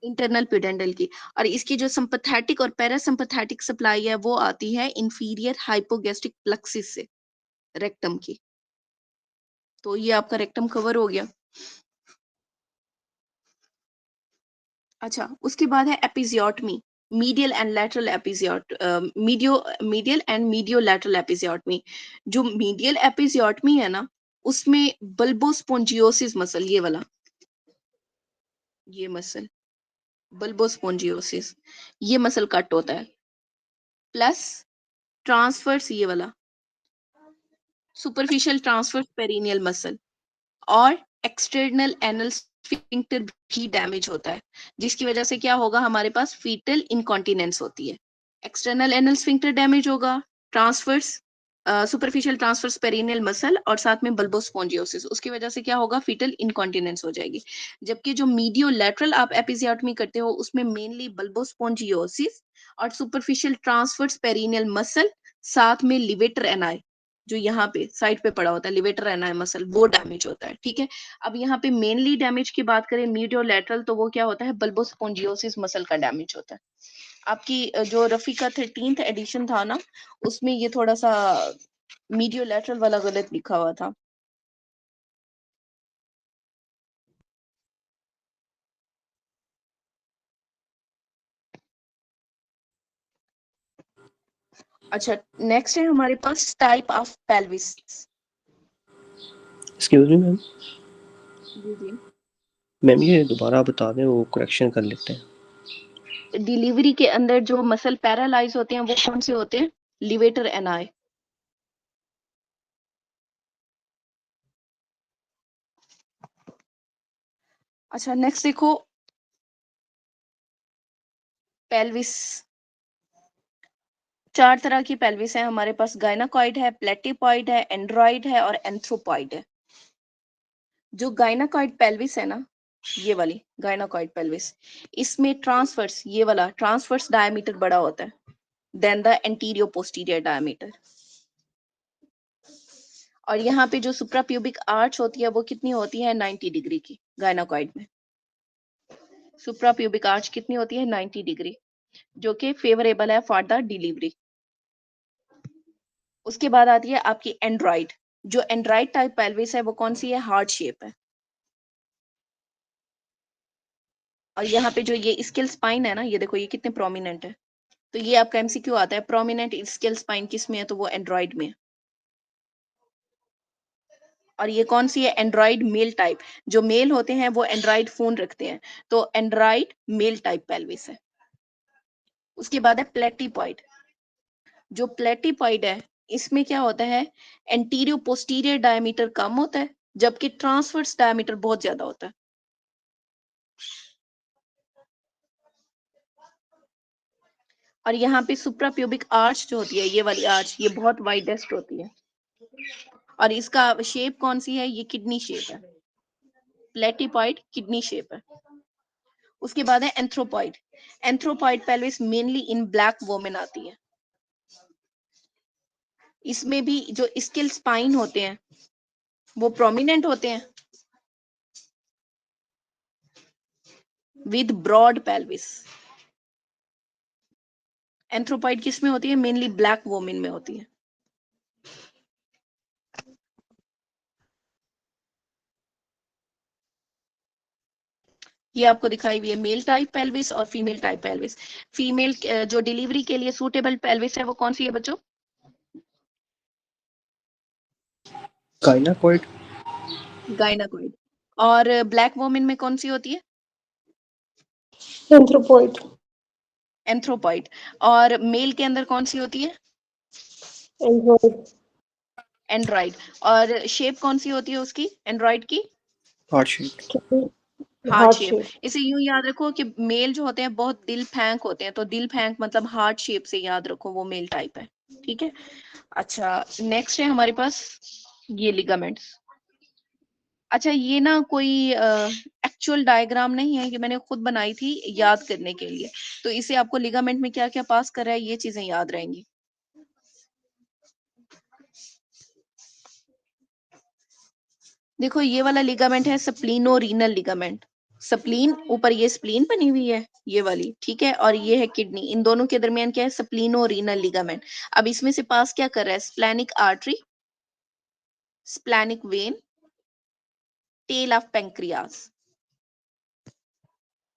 इंटरनल पिडेंडल की। और इसकी जो सिंपैथेटिक और पैरासिम्पैथेटिक सप्लाई है वो आती है इंफीरियर हाइपोगैस्ट्रिक प्लेक्सिस से, रेक्टम की। तो ये आपका रेक्टम कवर हो गया। अच्छा, उसके बाद है episiotomy, medial and lateral episiotomy medial and medio lateral episiotomy. जो मीडियल एपिजियोटमी है ना, उसमें बल्बोस्पोंजियोसिस मसल, ये मसल बल्बोस्पोंजियोसिस, ये मसल कट होता है। प्लस ट्रांसफर्स, ये वाला सुपरफिशियल ट्रांसफर्स पेरिनियल मसल, और एक्सटर्नल एनल स्फिंक्टर भी डैमेज होता है, जिसकी वजह से क्या होगा, हमारे पास फीटल इनकॉन्टिनेंस होती है। एक्सटर्नल एनल स्फिंक्टर डैमेज होगा, transverse superficial transverse perineal muscle, और साथ में बल्बोस्पोंजियोसिस, उसकी वजह से क्या होगा, फीटल इनकॉन्टिनेंस हो जाएगी। जबकि जो मीडियो लैटरल आप एपिजियोटमी करते हो उसमें मेनली बल्बोस्पोंजियोसिस और सुपरफिशियल ट्रांसफर्स पेरिनियल मसल, साथ में लिवेटर एनाई, जो यहाँ पे साइड पे पड़ा होता है लिवेटर एनाई मसल, वो डैमेज होता है। ठीक है, अब यहाँ पे मेनली डैमेज की बात करें मीडियो लैटरल, तो वो क्या होता है, बल्बोस्पोंजियोसिस मसल का डैमेज होता है। आपकी जो रफी का 13th एडिशन था ना, उसमें ये थोड़ा सा मीडियो लैटरल वाला गलत लिखा हुआ था। अच्छा, नेक्स्ट है हमारे पास type of pelvis. Excuse me ma'am. जी जी। मैम ये दोबारा बता दें, वो करेक्शन कर लेते हैं। डिलीवरी के अंदर जो मसल पैरालाइज होते हैं वो कौन से होते हैं? लिवेटर एनाई। अच्छा, नेक्स्ट देखो, पेल्विस। 4 तरह की पेल्विस है हमारे पास, गायनाकॉइड है, प्लेटिपॉइड है, एंड्रॉइड है और एंथ्रोपॉइड है। जो गायनाकॉइड पेल्विस है ना, ये वाली गायनाकॉइड पेल्विस, इसमें ट्रांसवर्स, ये वाला ट्रांसवर्स डायमीटर बड़ा होता है देन द एंटीरियो पोस्टीरियर डायमीटर। और यहाँ पे जो सुप्राप्यूबिक आर्च होती है वो कितनी होती है? 90 डिग्री की गायनाकॉइड में। सुप्राप्यूबिक आर्च कितनी होती है? 90 डिग्री, जो कि फेवरेबल है फॉर द डिलीवरी। उसके बाद आती है आपकी एंड्रॉइड। जो एंड्रॉइड टाइप पेल्विस है वो कौन सी है? हार्ट शेप है। और यहाँ पे जो ये स्केल स्पाइन है ना, ये देखो ये कितने प्रोमिनेंट है। तो ये आपका एमसीक्यू आता है, प्रोमिनेंट स्केल स्पाइन किस में है? तो वो एंड्रॉइड में है। और ये कौन सी है? Android male type. जो मेल होते हैं वो एंड्रॉइड फोन रखते हैं, तो एंड्रॉइड मेल टाइप पेल्विस है। उसके बाद है प्लेटिपॉइड। जो प्लेटिपॉइड है, इसमें क्या होता है, एंटीरियो पोस्टीरियर डायमीटर कम होता है, जबकि ट्रांसवर्स डायमीटर बहुत ज्यादा होता है। और यहाँ पे सुप्राप्यूबिक आर्च जो होती है, ये वाली आर्च, ये बहुत वाइडेस्ट होती है। और इसका शेप कौन सी है? ये किडनी शेप है। प्लेटिपॉइड किडनी शेप है। उसके बाद है एंथ्रोपॉइड। एंथ्रोपॉइड पेल्विस मेनली इन ब्लैक वोमेन आती है। इसमें भी जो स्केल स्पाइन होते हैं वो प्रोमिनेंट होते हैं विद ब्रॉड पेल्विस। एंथ्रोपॉइड किस में होती है? मेनली ब्लैक वोमेन में होती है। ये आपको दिखाई हुई है मेल टाइप पेल्विस और फीमेल टाइप पेल्विस। फीमेल जो डिलीवरी के लिए सूटेबल पेल्विस है वो कौन सी है बच्चों? गायनाकॉइड। गायनाकॉइड। और ब्लैक वोमेन में कौन सी होती है? एंथ्रोपॉइड। एंथ्रोपॉइड। और मेल के अंदर कौन सी होती है? एंड्रॉइड। एंड्रॉइड। और शेप कौन सी होती है उसकी, एंड्रॉइड की? Heart shape. Heart heart shape. Shape. इसे यूं याद रखो कि मेल जो होते हैं बहुत दिल फेंक होते हैं, तो दिल फेंक मतलब हार्ट शेप से याद रखो, वो मेल टाइप है, ठीक है। अच्छा, नेक्स्ट है हमारे पास ये लिगामेंट्स। अच्छा, ये ना कोई एक्चुअल डायग्राम नहीं है, कि मैंने खुद बनाई थी याद करने के लिए, तो इसे आपको लिगामेंट में क्या क्या पास कर रहा है ये चीजें याद रहेंगी। देखो ये वाला लिगामेंट है स्प्लीनोरीनल लिगामेंट। स्प्लीन, ऊपर ये स्प्लीन बनी हुई है ये वाली, ठीक है, और ये है किडनी, इन दोनों के दरमियान क्या है, स्प्लीनोरीनल लिगामेंट। अब इसमें से पास क्या कर रहा है, splenic artery, splenic vein, tail of pancreas.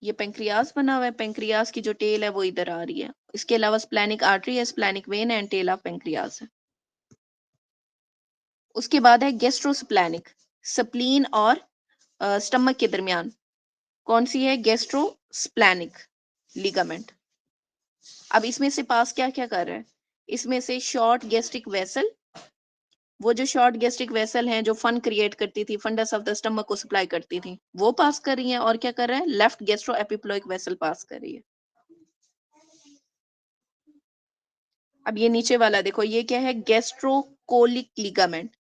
ये पेंक्रियास बना हुआ है, पेंक्रियास की जो टेल है वो इधर आ रही है। इसके अलावा स्प्लैनिक आर्टरी है, splenic vein and tail of pancreas है। उसके बाद है गेस्ट्रोस्प्लैनिक, स्प्लीन और स्टमक के दरमियान कौन सी है, गेस्ट्रोस्प्लैनिक लिगामेंट। अब इसमें से पास क्या क्या कर रहा है, इसमें से शॉर्ट गैस्ट्रिक वेसल, वो जो शॉर्ट गैस्ट्रिक वेसल हैं जो फन क्रिएट करती थी, फंडस ऑफ द स्टमक को सप्लाई करती थी, वो पास कर रही है। और क्या कर रहा है, लेफ्ट गैस्ट्रो एपिप्लोइक वेसल पास कर रही है। अब ये नीचे वाला देखो, ये क्या है, गैस्ट्रोकोलिक लिगामेंट।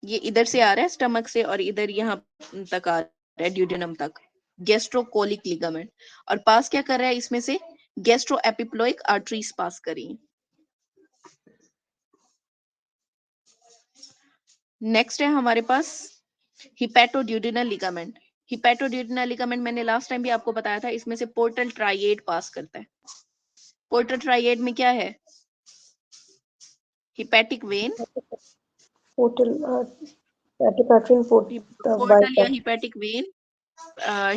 ये इधर से आ रहा है स्टमक से और इधर यहाँ तक आ रहा है, ड्यूडेनम तक, गैस्ट्रोकोलिक लिगामेंट। और पास क्या कर रहा है, इसमें से गैस्ट्रो एपिप्लोइक आर्टरीज पास करी। नेक्स्ट है हमारे पास हिपैटोड्यूडिनल लिगामेंट। हिपैटोड्यूडिनल लिगामेंट मैंने लास्ट टाइम भी आपको बताया था, इसमें से पोर्टल ट्राइएड पास करता है। पोर्टल ट्राइएड में क्या है, हिपैटिक वेन, पोर्टल पेरिपेट्रिन पोर्टल या हिपैटिक वेन,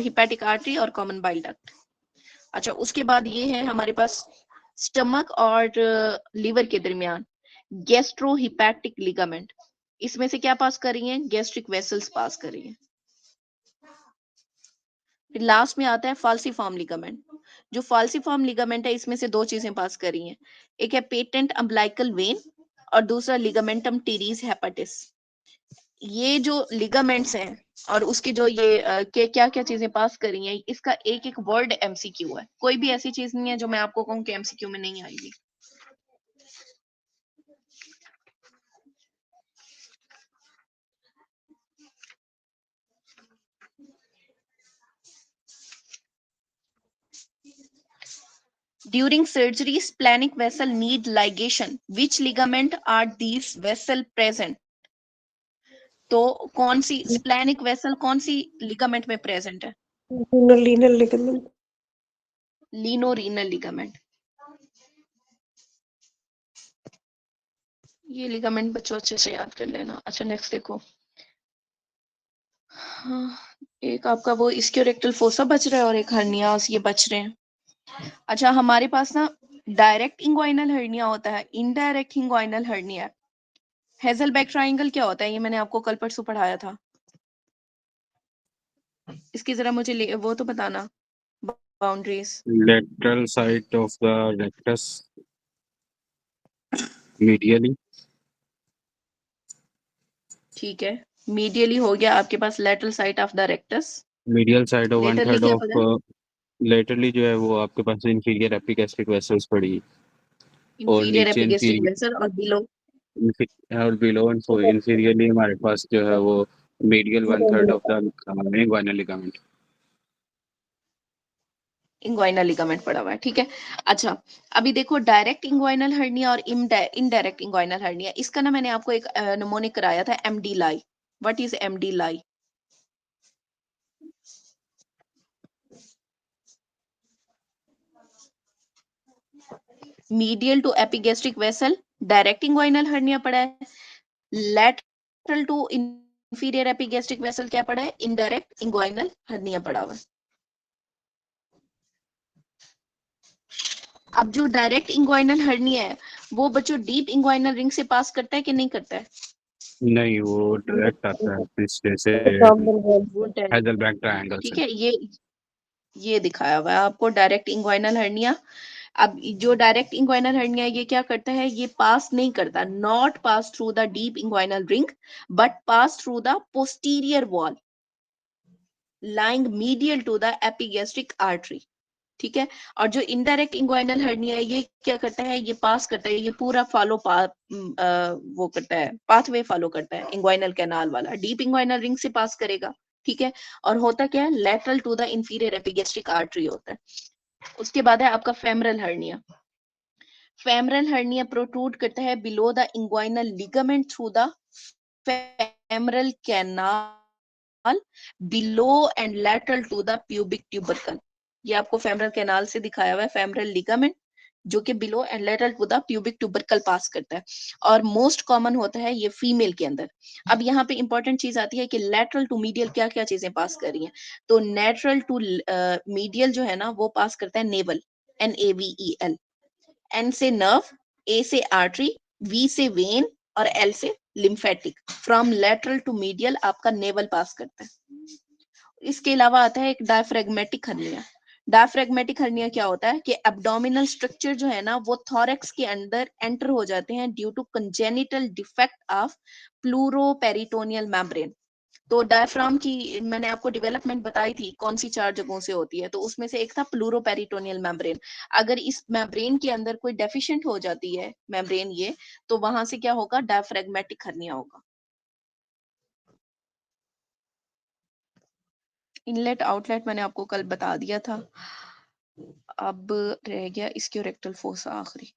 हिपैटिक आर्टरी और कॉमन बाइल डक्ट। अच्छा, उसके बाद ये है हमारे पास स्टमक और लीवर के दरमियान गैस्ट्रो हिपैटिक लिगामेंट। इसमें से क्या पास कर रही है, गैस्ट्रिक वेसल्स पास कर रही है। फिर लास्ट में आता है फाल्सीफॉर्म लिगामेंट। जो फाल्सीफॉर्म लिगामेंट है, इसमें से दो चीजें पास कर रही हैं, एक है पेटेंट अम्बलाइकल वेन और दूसरा लिगामेंटम टीरीज हेपाटिस। ये जो लिगामेंट्स हैं और उसकी जो ये क्या क्या चीजें पास करी हैं, इसका एक एक वर्ड एमसीक्यू है। कोई भी ऐसी चीज नहीं है जो मैं आपको कहूँ कि एमसीक्यू में नहीं आएगी। During surgery, splenic vessel need ligation. Which ligament are these vessel present? तो कौन सी स्प्लैनिक वेसल कौन सी लिगामेंट में प्रेजेंट है, लीनल लिगामेंट। लीनोरीनल लिगामेंट। ये लिगामेंट बच्चों अच्छे से याद कर लेना। अच्छा, नेक्स्ट देखो, हाँ, एक आपका वो इस्क्योरेक्टल फोसा बच रहा है और एक हर्नियास ये बच रहे हैं। अच्छा, हमारे पास ना डायरेक्ट इंग्वाइनल हर्निया होता है, indirect inguinal hernia. Hasselbalch triangle क्या होता है, ये मैंने आपको कल परसों पढ़ाया था। इसकी जरा मुझे वो तो बताना, boundaries. lateral side of the rectus medially. ठीक है, मीडियली हो गया आपके पास lateral side of the rectus. medial side of one laterally third क्या of पता है, laterally जो है वो आपके पास inferior epigastric vessels पड़ी और इंफीरियर नीचे एपिगेस्ट्रिक inferior वेसल और बिलो और below and inferiorly हमारे पास जो है वो medial one third of the inguinal ligament. Inguinal ligament पड़ा हुआ है, ठीक है। अच्छा, अभी देखो डायरेक्ट इंग्वाइनल हर्निया और इनडायरेक्ट इंग्वाइनल हर्निया, इसका ना मैंने आपको एक नमूने कराया था, MD lie. What is MD lie? Medial to epigastric vessel direct inguinal hernia पड़ा है, lateral to inferior epigastric vessel क्या पड़ा है, इनडायरेक्ट इंग्वाइनल हर्निया पड़ा हुआ है। अब जो डायरेक्ट इंग्वाइनल हर्निया है वो बच्चों डीप इंग्वाइनल रिंग से पास करता है कि नहीं करता है? नहीं, वो डायरेक्ट आता है इस जैसे वो Heidelberg triangle ठीक से. है, ये दिखाया हुआ है आपको डायरेक्ट इंग्वाइनल हर्निया। अब जो डायरेक्ट इंग्वाइनल हर्निया ये क्या करता है, ये पास नहीं करता, not pass through the deep inguinal ring but pass through the posterior wall lying medial to the epigastric artery, ठीक है। और जो इनडायरेक्ट इंग्वाइनल हर्निया है ये क्या करता है, ये पास करता है, ये पूरा फॉलो वो करता है, पाथवे फॉलो करता है इंग्वाइनल कैनाल वाला, डीप इंग्वाइनल रिंग से पास करेगा, ठीक है। और होता क्या है, lateral to the inferior epigastric artery होता है। उसके बाद है आपका femoral hernia. Femoral hernia protrude करता है below the inguinal ligament through the femoral canal below and lateral to the pubic tubercle. ये आपको फेमरल कैनाल से दिखाया हुआ है, फेमरल लिगामेंट जो कि below and lateral to the pubic tubercle pass करता है, और मोस्ट कॉमन होता है ये फीमेल के अंदर। अब यहाँ पे इंपॉर्टेंट चीज आती है कि लेटरल टू मीडियल क्या क्या चीजें पास कर रही हैं। तो लेटरल टू मीडियल जो है ना वो पास करता है नेवल, NAVEL, N से नर्व, A से आर्टरी, V से वेन और L से lymphatic. From lateral to medial आपका नेवल पास करता है। इसके अलावा आता है एक डायफ्रेगमेटिक हर्निया। डायफ्रेगमेटिक हर्निया क्या होता है कि एब्डोमिनल स्ट्रक्चर जो है ना वो थोरैक्स के अंदर एंटर हो जाते हैं due to congenital defect of pleuroperitoneal membrane. तो डायफ्राम की मैंने आपको डेवलपमेंट बताई थी कौन सी 4 जगहों से होती है, तो उसमें से एक था प्लूरोपेरिटोनियल मेम्ब्रेन। अगर इस मेम्ब्रेन के अंदर कोई डेफिशिएंट हो जाती है मेम्ब्रेन ये, तो वहां से क्या होगा, डायफ्रेगमेटिक हर्निया होगा। इनलेट आउटलेट मैंने आपको कल बता दिया था, अब रह गया इस्क्योरेक्टल फोसा आखिरी।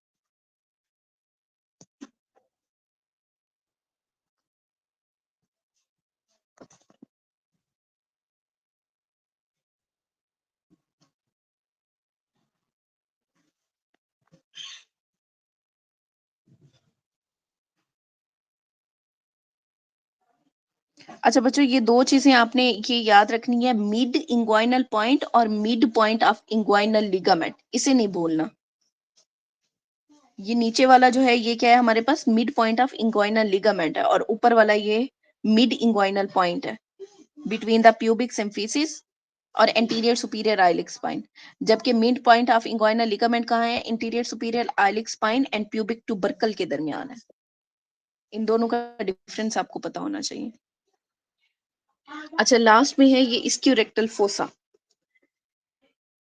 अच्छा बच्चों, ये 2 चीजें आपने ये याद रखनी है, मिड इंग्वाइनल पॉइंट और mid point of inguinal ligament, इसे नहीं भूलना। ये नीचे वाला जो है ये क्या है हमारे पास, mid point of inguinal ligament है, और ऊपर वाला ये मिड इंग्वाइनल पॉइंट है बिटवीन द प्यूबिक सिम्फिसिस और एंटीरियर सुपीरियर आइलिक स्पाइन। जबकि mid point of inguinal ligament कहाँ है, anterior superior iliac spine and pubic tubercle के दरमियान है। इन दोनों का डिफरेंस आपको पता होना चाहिए। अच्छा, लास्ट में है ये इस्क्योरेक्टल फोसा।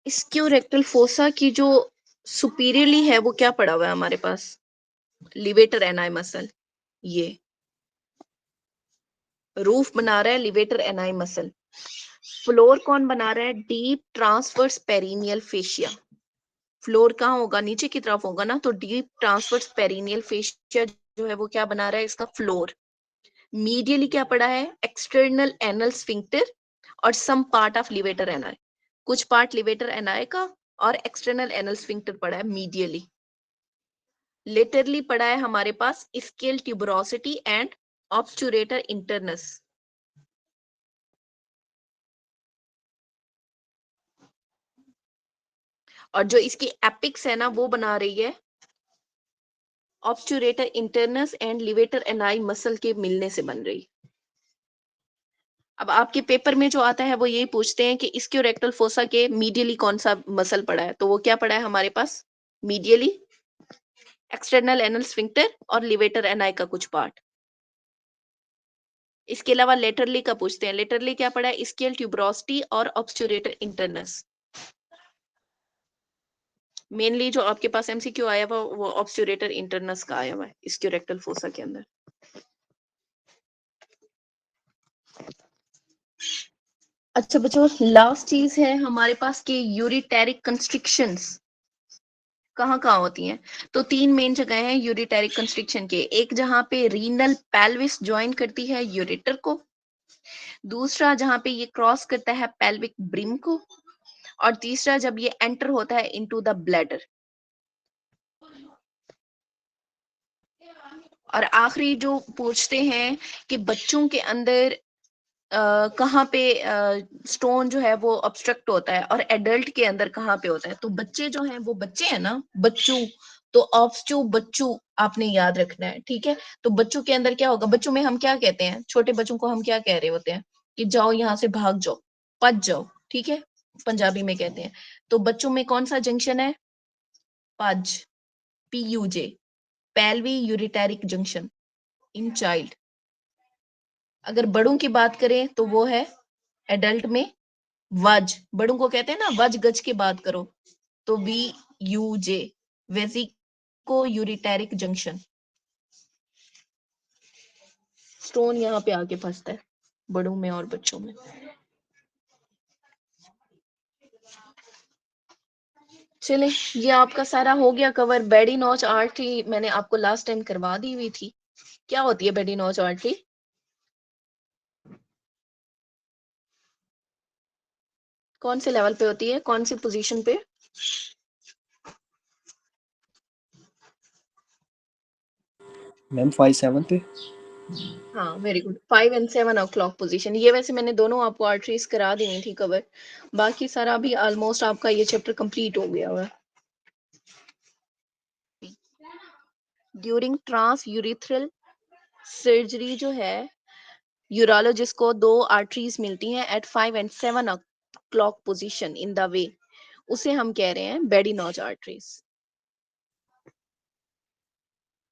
इस्क्योरेक्टल फोसा की जो सुपीरियरली है वो क्या पड़ा हुआ है हमारे पास, लिवेटर एनाई मसल। ये रूफ बना रहा है लिवेटर एनाई मसल। फ्लोर कौन बना रहा है, deep transverse perineal fascia. Floor कहाँ होगा, नीचे की तरफ होगा ना, तो डीप ट्रांसवर्स पेरिनियल फेशिया जो है वो क्या बना रहा है, इसका फ्लोर। मीडियली क्या पड़ा है, एक्सटर्नल एनल स्फिंक्टर और सम पार्ट ऑफ लिवेटर एनाई। कुछ पार्ट लिवेटर एनाई का और एक्सटर्नल एनल स्फिंक्टर पड़ा है मीडियली। लेटरली पड़ा है हमारे पास स्केल ट्यूबरोसिटी एंड ऑब्स्चुरेटर इंटरनस। और जो इसकी एपिक्स है ना वो बना रही है obturator internus and levator ani muscle के मिलने से बन रही। अब आपके पेपर में जो आता है वो यही पूछते हैं कि इस्क्योरेक्टल फोसा के मीडियली कौन सा मसल पड़ा है, तो वो क्या पड़ा है हमारे पास, मीडियली एक्सटर्नल एनल स्फिंक्टर और लिवेटर एनाई का कुछ पार्ट। इसके अलावा लेटरली का पूछते हैं, लेटरली क्या पड़ा है, स्केल ट्यूबरोसिटी और ऑब्स्चुरेटर इंटरनस। मेनली जो आपके पास MCQ आया हुआ वो ऑब्स्चुरेटर इंटरनस का आया हुआ है इस्क्योरेक्टल फोसा के अंदर। अच्छा बच्चों, लास्ट चीज है हमारे पास के यूरिटेरिक कंस्ट्रिक्शंस कहाँ कहाँ होती हैं। तो 3 मेन जगह हैं यूरिटेरिक कंस्ट्रिक्शन के। एक जहां पे रीनल पेल्विस ज्वाइन करती है यूरेटर को, दूसरा जहां पे ये क्रॉस करता है पेल्विक ब्रिम को, और तीसरा जब ये एंटर होता है इनटू द ब्लैडर। और आखिरी जो पूछते हैं कि बच्चों के अंदर कहाँ पे स्टोन जो है वो ऑब्स्ट्रक्ट होता है और एडल्ट के अंदर कहाँ पे होता है। तो बच्चे जो हैं वो बच्चे हैं ना, बच्चों, तो ऑब्स्चू बच्चू आपने याद रखना है, ठीक है। तो बच्चों के अंदर क्या होगा, बच्चों में हम क्या कहते हैं, छोटे बच्चों को हम क्या कह रहे होते हैं कि जाओ यहाँ से भाग जाओ, पच जाओ, ठीक है, पंजाबी में कहते हैं। तो बच्चों में कौन सा जंक्शन है, पज, PUJ, pelvi ureteric junction in child। अगर बड़ों की बात करें तो वो है एडल्ट में वज, बड़ों को कहते हैं ना वज गज की बात करो, तो VUJ, vesico ureteric junction. Stone यहाँ पे आके फंसता है बड़ों में और बच्चों में। चले, ये आपका सारा हो गया कवर। बेडी नॉच आर्टरी मैंने आपको लास्ट टाइम करवा दी हुई थी। क्या होती है बेडी नॉच आर्टरी? कौन से लेवल पे होती है, कौन सी पोजीशन पे? मैम 5-7 पे। हाँ very good, 5 and 7 o'clock position. ये वैसे मैंने दोनों आपको आर्टरीज करा दी हुई थी कवर। बाकी सारा अभी ऑलमोस्ट आपका ये चैप्टर कंप्लीट हो गया हुआ है। ड्यूरिंग ट्रांस यूरिथ्रल सर्जरी जो है, यूरोलॉजिस्ट को 2 आर्टरीज मिलती हैं at 5 and 7 o'clock position in the way, उसे हम कह रहे हैं बेडी नॉच आर्टरीज।